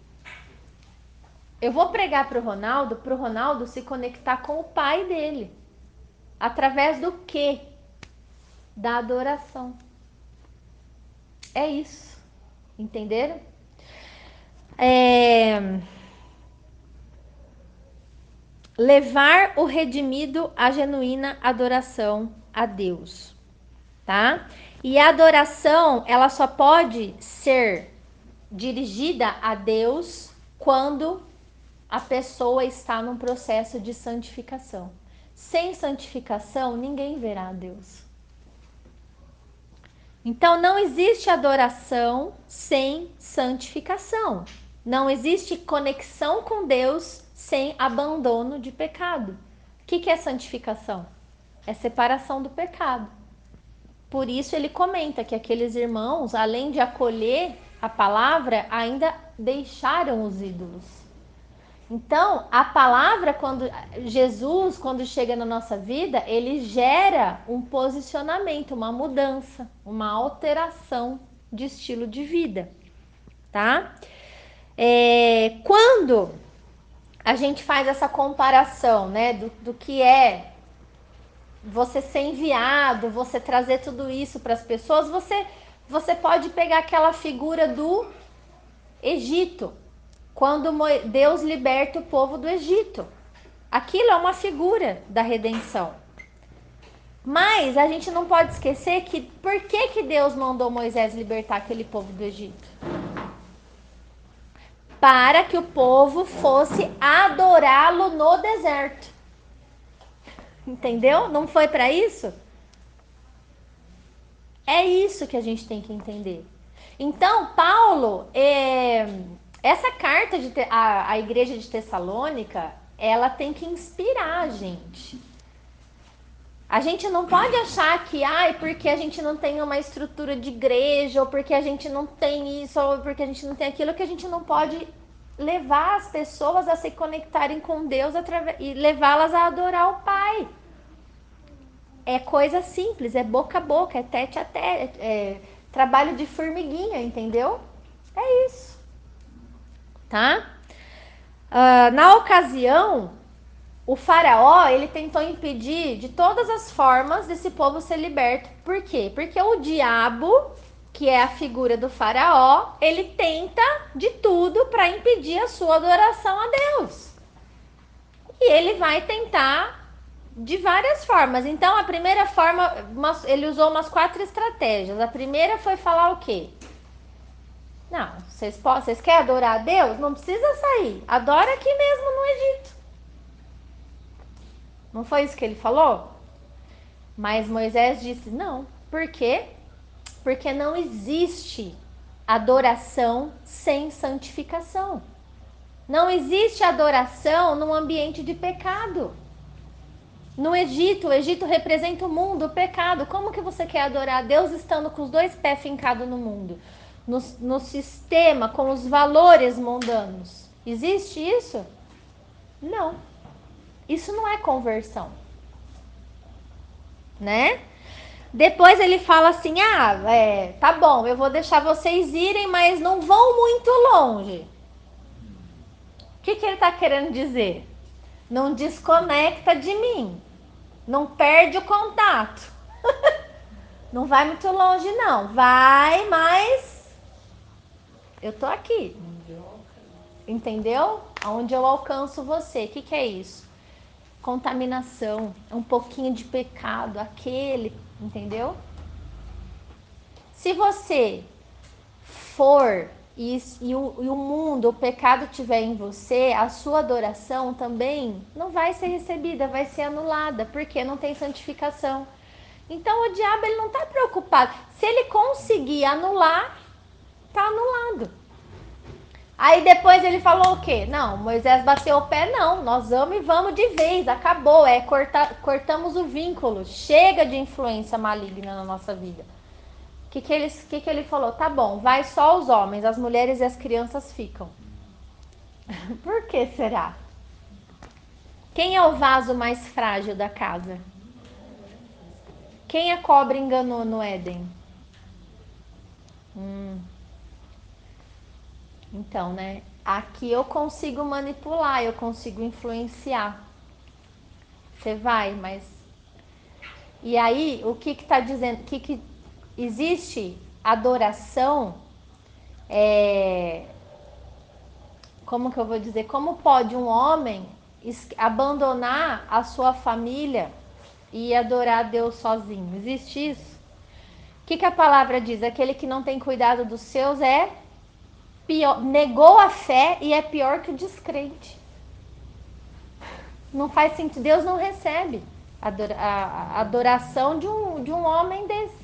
Eu vou pregar para o Ronaldo se conectar com o pai dele. Através do quê? Da adoração. É isso. Entenderam? Levar o redimido à genuína adoração a Deus, tá? E a adoração, ela só pode ser dirigida a Deus quando a pessoa está num processo de santificação. Sem santificação, ninguém verá a Deus. Então, não existe adoração sem santificação. Não existe conexão com Deus sem abandono de pecado. O que é santificação? É separação do pecado. Por isso ele comenta que aqueles irmãos, além de acolher a palavra, ainda deixaram os ídolos. Então, a palavra, Jesus, quando chega na nossa vida, ele gera um posicionamento, uma mudança, uma alteração de estilo de vida, tá? Quando a gente faz essa comparação, né, do que é você ser enviado, você trazer tudo isso para as pessoas, você pode pegar aquela figura do Egito, quando Deus liberta o povo do Egito. Aquilo é uma figura da redenção. Mas a gente não pode esquecer que por que Deus mandou Moisés libertar aquele povo do Egito? Para que o povo fosse adorá-lo no deserto. Entendeu? Não foi para isso? É isso que a gente tem que entender. Então, Paulo, essa carta à igreja de Tessalônica, ela tem que inspirar a gente. A gente não pode achar que, porque a gente não tem uma estrutura de igreja, ou porque a gente não tem isso, ou porque a gente não tem aquilo, que a gente não pode levar as pessoas a se conectarem com Deus e levá-las a adorar o Pai. É coisa simples, é boca a boca, é tete a tete, é trabalho de formiguinha, entendeu? É isso, tá? Na ocasião, o faraó, ele tentou impedir de todas as formas desse povo ser liberto. Por quê? Porque o diabo, que é a figura do faraó, ele tenta de tudo para impedir a sua adoração a Deus. E ele vai tentar de várias formas. Então, a primeira forma, ele usou umas 4 estratégias. A primeira foi falar o quê? Não, vocês querem adorar a Deus? Não precisa sair. Adora aqui mesmo no Egito. Não foi isso que ele falou? Mas Moisés disse não. Por quê? Porque não existe adoração sem santificação. Não existe adoração num ambiente de pecado. No Egito, o Egito representa o mundo, o pecado. Como que você quer adorar a Deus estando com os 2 pés fincados no mundo? No sistema, com os valores mundanos. Existe isso? Não. Isso não é conversão. Né? Depois ele fala assim, tá bom, eu vou deixar vocês irem, mas não vão muito longe. O que ele está querendo dizer? Não desconecta de mim. Não perde o contato. Não vai muito longe, não. Vai, mas eu tô aqui. Entendeu? Aonde eu alcanço você. O que é isso? Contaminação. É um pouquinho de pecado. Aquele, entendeu? Se você for e o mundo, o pecado estiver em você, a sua adoração também não vai ser recebida, vai ser anulada, porque não tem santificação. Então o diabo ele não está preocupado. Se ele conseguir anular, está anulado. Aí depois ele falou o quê? Não, Moisés bateu o pé, não. Nós vamos e vamos de vez, acabou. Cortamos o vínculo. Chega de influência maligna na nossa vida. O que ele falou? Tá bom, vai só os homens, as mulheres e as crianças ficam. Por que será? Quem é o vaso mais frágil da casa? Quem a cobra enganou no Éden? Então, né? Aqui eu consigo manipular, eu consigo influenciar. Você vai, mas... E aí, o que tá dizendo? Que existe adoração, como que eu vou dizer? Como pode um homem abandonar a sua família e adorar a Deus sozinho? Existe isso? O que a palavra diz? Aquele que não tem cuidado dos seus é pior, negou a fé e é pior que o descrente. Não faz sentido. Deus não recebe a adoração de um homem desse.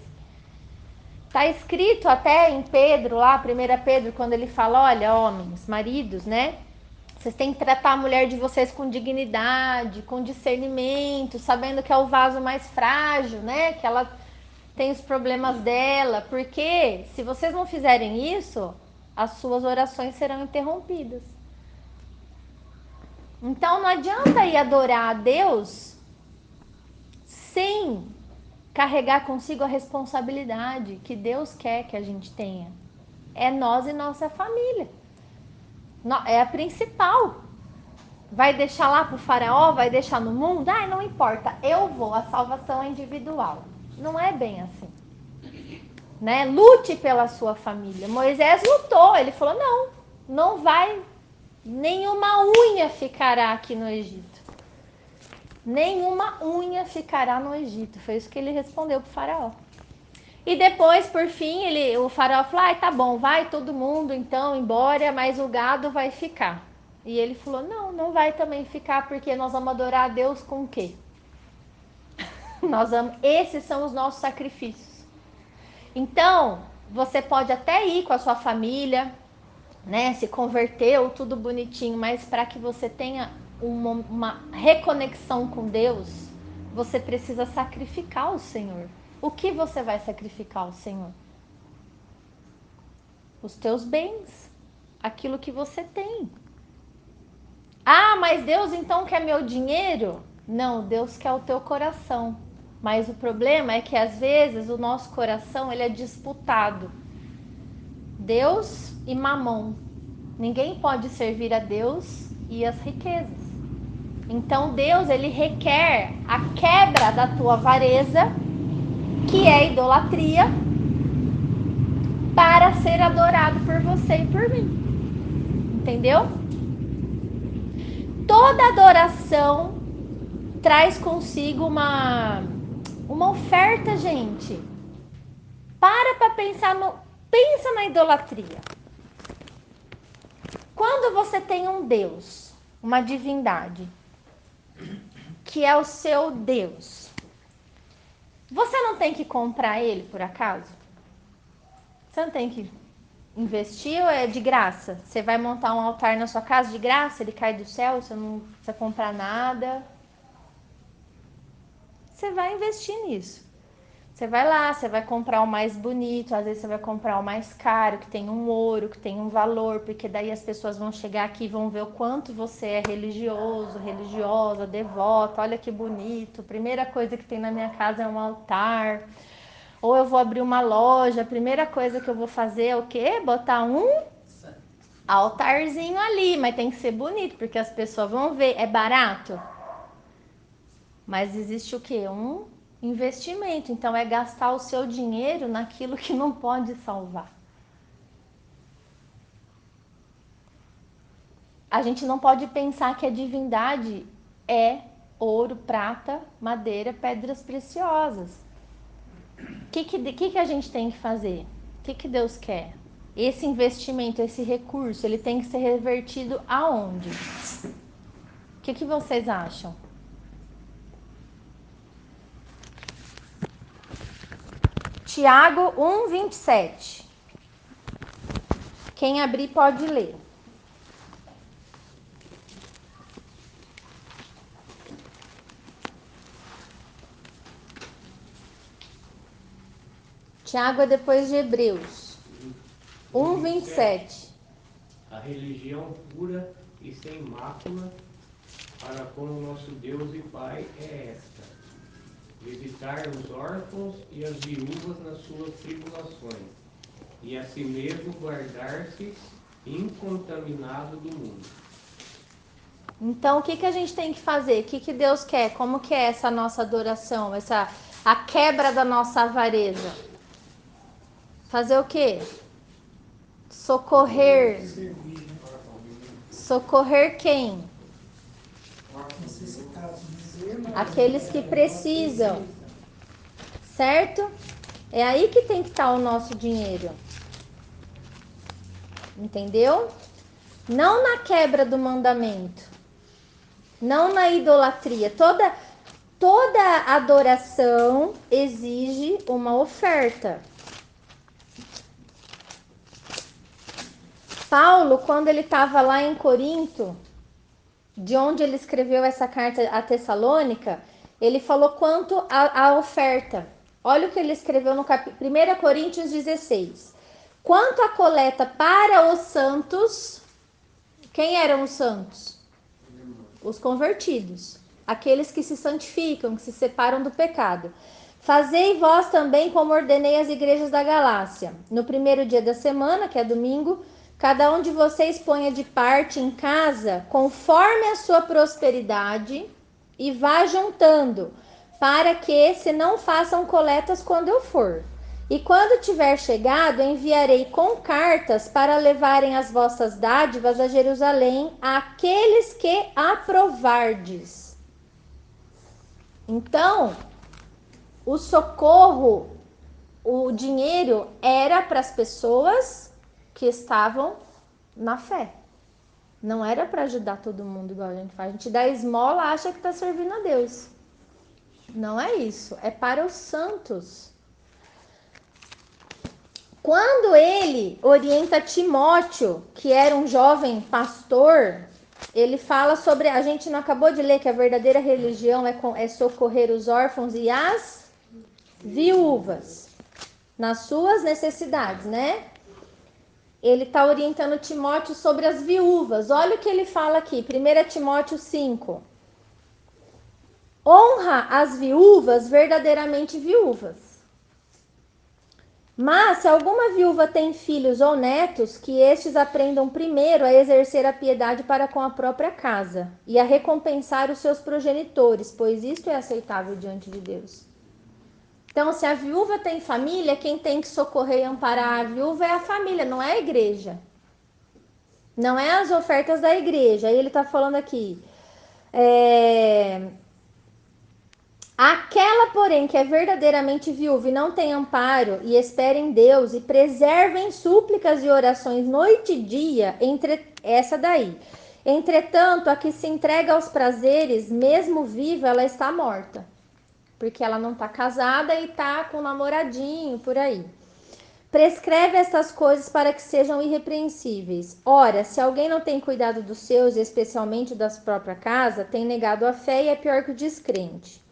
Está escrito até em Pedro, lá, 1 Pedro, quando ele fala, olha, homens, maridos, né? Vocês têm que tratar a mulher de vocês com dignidade, com discernimento, sabendo que é o vaso mais frágil, né? Que ela tem os problemas dela. Porque se vocês não fizerem isso, as suas orações serão interrompidas. Então não adianta ir adorar a Deus sem carregar consigo a responsabilidade que Deus quer que a gente tenha. É nós e nossa família. É a principal. Vai deixar lá pro faraó? Vai deixar no mundo? Ah, não importa, eu vou. A salvação é individual. Não é bem assim. Né? Lute pela sua família. Moisés lutou. Ele falou, não vai. Nenhuma unha ficará aqui no Egito. Nenhuma unha ficará no Egito. Foi isso que ele respondeu pro faraó. E depois, por fim, o faraó falou, tá bom, vai todo mundo então embora, mas o gado vai ficar. E ele falou, não vai também ficar, porque nós vamos adorar a Deus com o quê? Esses são os nossos sacrifícios. Então, você pode até ir com a sua família, né, se converteu, tudo bonitinho, mas para que você tenha uma reconexão com Deus, você precisa sacrificar o Senhor. O que você vai sacrificar ao Senhor? Os teus bens, aquilo que você tem. Ah, mas Deus então quer meu dinheiro? Não, Deus quer o teu coração. Mas o problema é que às vezes o nosso coração ele é disputado. Deus e mamão. Ninguém pode servir a Deus e as riquezas. Então Deus ele requer a quebra da tua avareza, que é idolatria, para ser adorado por você e por mim. Entendeu? Toda adoração traz consigo uma oferta, gente. Para pensar pensa na idolatria. Quando você tem um Deus, uma divindade, que é o seu Deus, você não tem que comprar ele por acaso? Você não tem que investir ou é de graça? Você vai montar um altar na sua casa de graça, ele cai do céu, você não precisa comprar nada. Você vai investir nisso. Você vai lá, você vai comprar o mais bonito, às vezes você vai comprar o mais caro, que tem um ouro, que tem um valor, porque daí as pessoas vão chegar aqui e vão ver o quanto você é religioso, religiosa, devota, olha que bonito. Primeira coisa que tem na minha casa é um altar. Ou eu vou abrir uma loja, a primeira coisa que eu vou fazer é o quê? Botar um altarzinho ali, mas tem que ser bonito, porque as pessoas vão ver. É barato? Mas existe o quê? Um investimento. Então é gastar o seu dinheiro naquilo que não pode salvar. A gente não pode pensar que a divindade é ouro, prata, madeira, pedras preciosas. O que a gente tem que fazer? O que Deus quer? Esse investimento, esse recurso, ele tem que ser revertido aonde? O que vocês acham? Tiago 1:27. Quem abrir pode ler. Tiago é depois de Hebreus. 1:27. A religião pura e sem mácula para com o nosso Deus e Pai é esta: visitar os órfãos e as viúvas nas suas tribulações, e a si mesmo guardar-se incontaminado do mundo. Então, o que a gente tem que fazer? O que Deus quer? Como que é essa nossa adoração? A quebra da nossa avareza? Fazer o quê? Socorrer. Socorrer quem? Aqueles que precisam. Certo? É aí que tem que estar o nosso dinheiro. Entendeu? Não na quebra do mandamento. Não na idolatria. Toda adoração exige uma oferta. Paulo, quando ele estava lá em Corinto, de onde ele escreveu essa carta a Tessalônica, ele falou quanto à oferta. Olha o que ele escreveu no 1 Coríntios 16. Quanto à coleta para os santos, quem eram os santos? Os convertidos, aqueles que se santificam, que se separam do pecado. Fazei vós também como ordenei as igrejas da Galácia. No primeiro dia da semana, que é domingo, cada um de vocês ponha de parte em casa, conforme a sua prosperidade, e vá juntando, para que se não façam coletas quando eu for. E quando tiver chegado, enviarei com cartas para levarem as vossas dádivas a Jerusalém àqueles que aprovardes. Então, o socorro, o dinheiro era para as pessoas que estavam na fé. Não era para ajudar todo mundo igual a gente faz. A gente dá esmola, acha que está servindo a Deus. Não é isso. É para os santos. Quando ele orienta Timóteo, que era um jovem pastor, ele fala sobre... A gente não acabou de ler que a verdadeira religião é socorrer os órfãos e as viúvas nas suas necessidades, né? Ele está orientando Timóteo sobre as viúvas. Olha o que ele fala aqui, 1 Timóteo 5. Honra as viúvas verdadeiramente viúvas. Mas se alguma viúva tem filhos ou netos, que estes aprendam primeiro a exercer a piedade para com a própria casa e a recompensar os seus progenitores, pois isto é aceitável diante de Deus. Então, se a viúva tem família, quem tem que socorrer e amparar a viúva é a família, não é a igreja. Não é as ofertas da igreja. Aí ele está falando aqui. Aquela, porém, que é verdadeiramente viúva e não tem amparo, e espera em Deus, e preserva em súplicas e orações noite e dia, essa daí. Entretanto, a que se entrega aos prazeres, mesmo viva, ela está morta. Porque ela não está casada e está com um namoradinho, por aí. Prescreve estas coisas para que sejam irrepreensíveis. Ora, se alguém não tem cuidado dos seus, e especialmente da própria casa, tem negado a fé e é pior que o descrente.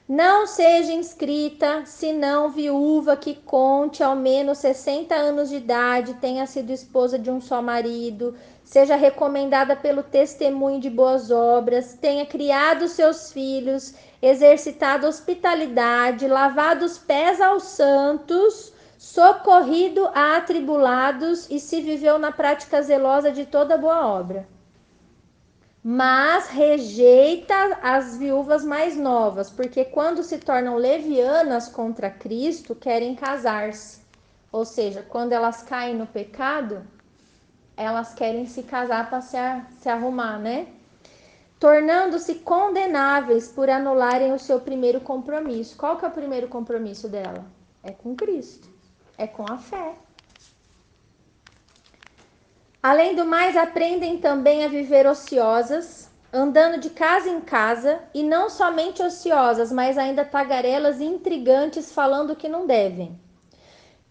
Não seja inscrita, senão viúva que conte ao menos 60 anos de idade, tenha sido esposa de um só marido, seja recomendada pelo testemunho de boas obras, tenha criado seus filhos, exercitado hospitalidade, lavado os pés aos santos, socorrido a atribulados e se viveu na prática zelosa de toda boa obra. Mas rejeita as viúvas mais novas, porque quando se tornam levianas contra Cristo, querem casar-se. Ou seja, quando elas caem no pecado, elas querem se casar para se arrumar, né? Tornando-se condenáveis por anularem o seu primeiro compromisso. Qual que é o primeiro compromisso dela? É com Cristo, é com a fé. Além do mais, aprendem também a viver ociosas, andando de casa em casa, e não somente ociosas, mas ainda tagarelas e intrigantes, falando o que não devem.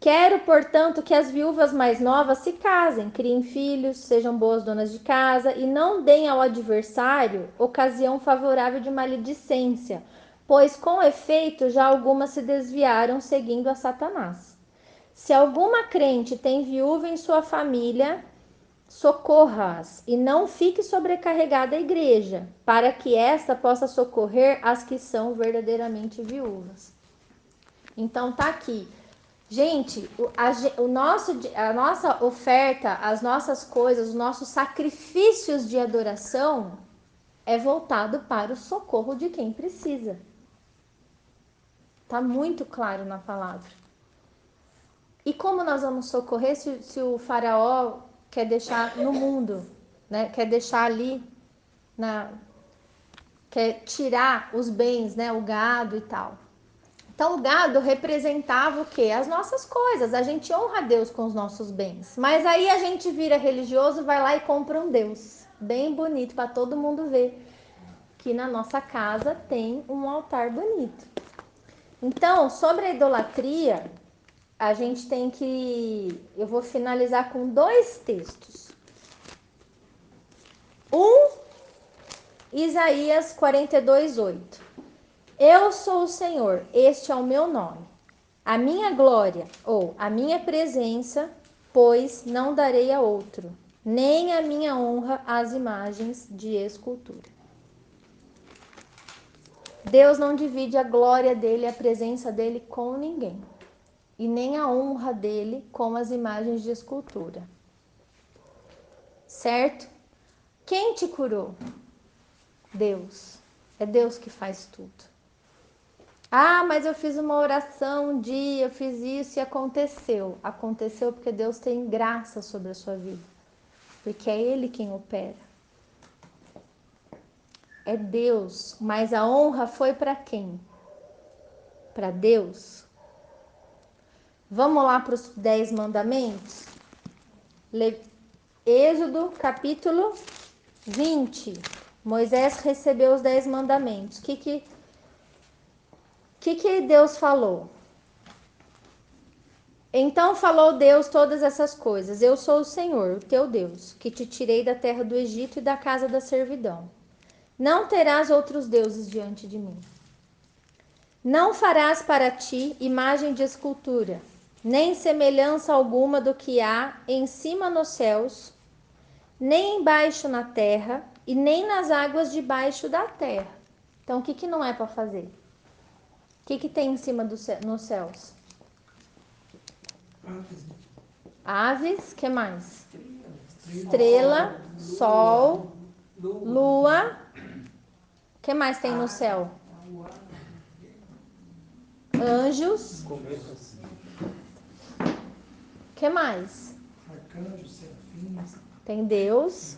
Quero, portanto, que as viúvas mais novas se casem, criem filhos, sejam boas donas de casa e não deem ao adversário ocasião favorável de maledicência, pois com efeito já algumas se desviaram seguindo a Satanás. Se alguma crente tem viúva em sua família, socorra-as e não fique sobrecarregada a igreja, para que esta possa socorrer as que são verdadeiramente viúvas. Então tá aqui. Gente, a nossa oferta, as nossas coisas, os nossos sacrifícios de adoração é voltado para o socorro de quem precisa. Tá muito claro na palavra. E como nós vamos socorrer se o faraó quer deixar no mundo, né? Quer deixar ali, quer tirar os bens, né? O gado e tal. Então o gado representava o quê? As nossas coisas. A gente honra a Deus com os nossos bens. Mas aí a gente vira religioso, vai lá e compra um Deus bem bonito para todo mundo ver que na nossa casa tem um altar bonito. Então, sobre a idolatria, a gente tem que... Eu vou finalizar com 2 textos. Isaías 42:8. Eu sou o Senhor, este é o meu nome. A minha glória, ou a minha presença, pois não darei a outro, nem a minha honra às imagens de escultura. Deus não divide a glória dele, a presença dele com ninguém. E nem a honra dele com as imagens de escultura. Certo? Quem te curou? Deus. É Deus que faz tudo. Ah, mas eu fiz uma oração um dia, eu fiz isso e aconteceu. Aconteceu porque Deus tem graça sobre a sua vida. Porque é Ele quem opera. É Deus. Mas a honra foi para quem? Para Deus. Vamos lá para os 10 mandamentos? Êxodo capítulo 20. Moisés recebeu os 10 mandamentos. O que Deus falou? Então falou Deus todas essas coisas. Eu sou o Senhor, o teu Deus, que te tirei da terra do Egito e da casa da servidão. Não terás outros deuses diante de mim. Não farás para ti imagem de escultura, nem semelhança alguma do que há em cima nos céus, nem embaixo na terra, e nem nas águas debaixo da terra. Então, o que não é para fazer? O que tem em cima nos céus? Aves, que mais? Estrela, sol, lua. O que mais tem no céu? Anjos. O que mais? Arcanjos, serafins. Tem Deus.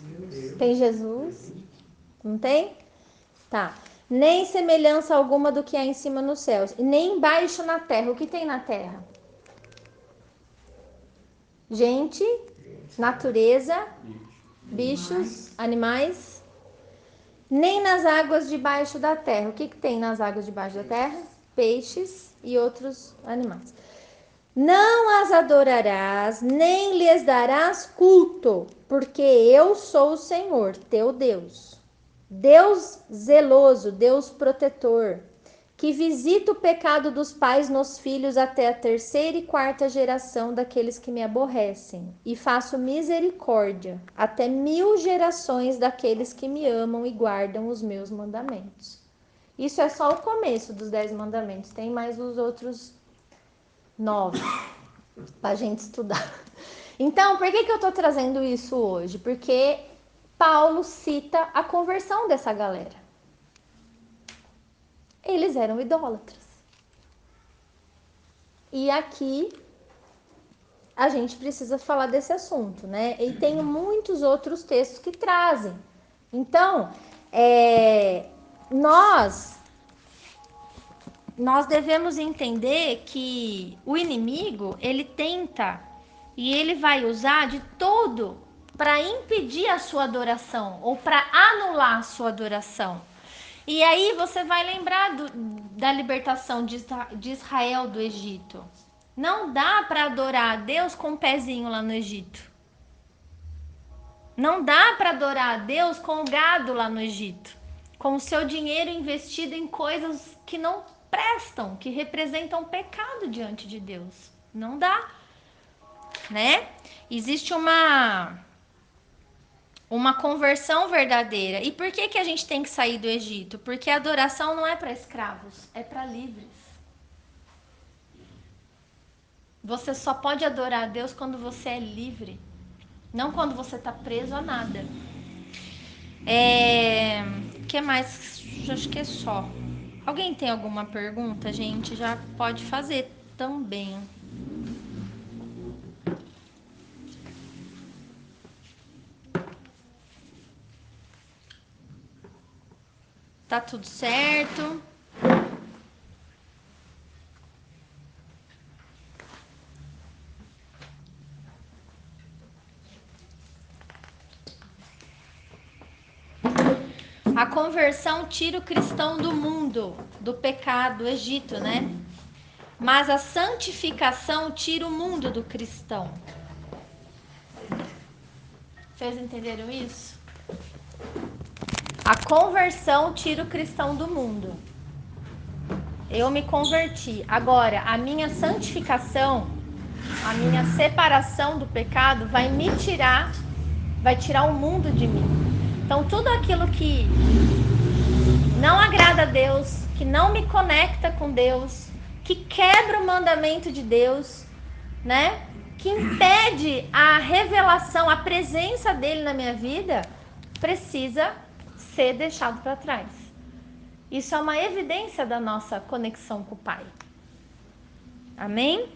Tem Jesus. Não tem? Tá. Nem semelhança alguma do que há em cima nos céus. E nem embaixo na terra. O que tem na terra? Gente, natureza, bichos, animais. Nem nas águas debaixo da terra. O que tem nas águas debaixo da terra? Peixes e outros animais. Não as adorarás, nem lhes darás culto, porque eu sou o Senhor, teu Deus. Deus zeloso, Deus protetor, que visita o pecado dos pais nos filhos até a 3ª e 4ª geração daqueles que me aborrecem, e faço misericórdia até 1000 gerações daqueles que me amam e guardam os meus mandamentos. Isso é só o começo dos 10 mandamentos, tem mais os outros 9 para a gente estudar. Então, por que eu estou trazendo isso hoje? Porque Paulo cita a conversão dessa galera. Eles eram idólatras. E aqui a gente precisa falar desse assunto, né? E tem muitos outros textos que trazem. Então, nós devemos entender que o inimigo, ele tenta e ele vai usar de todo para impedir a sua adoração ou para anular a sua adoração. E aí você vai lembrar da libertação de Israel do Egito. Não dá para adorar a Deus com um pezinho lá no Egito. Não dá para adorar a Deus com o gado lá no Egito. Com o seu dinheiro investido em coisas que não prestam, que representam pecado diante de Deus. Não dá, né? Existe uma conversão verdadeira. E por que a gente tem que sair do Egito? Porque a adoração não é para escravos, é para livres. Você só pode adorar a Deus quando você é livre, não quando você está preso a nada. Que mais? Acho que é só. Alguém tem alguma pergunta, gente? Já pode fazer também. Tá tudo certo? A conversão tira o cristão do mundo, do pecado, do Egito, né? Mas a santificação tira o mundo do cristão. Vocês entenderam isso? A conversão tira o cristão do mundo. Eu me converti. Agora, a minha santificação, a minha separação do pecado vai me tirar, vai tirar o mundo de mim. Então, tudo aquilo que não agrada a Deus, que não me conecta com Deus, que quebra o mandamento de Deus, né? Que impede a revelação, a presença dele na minha vida, precisa ser deixado para trás. Isso é uma evidência da nossa conexão com o Pai. Amém?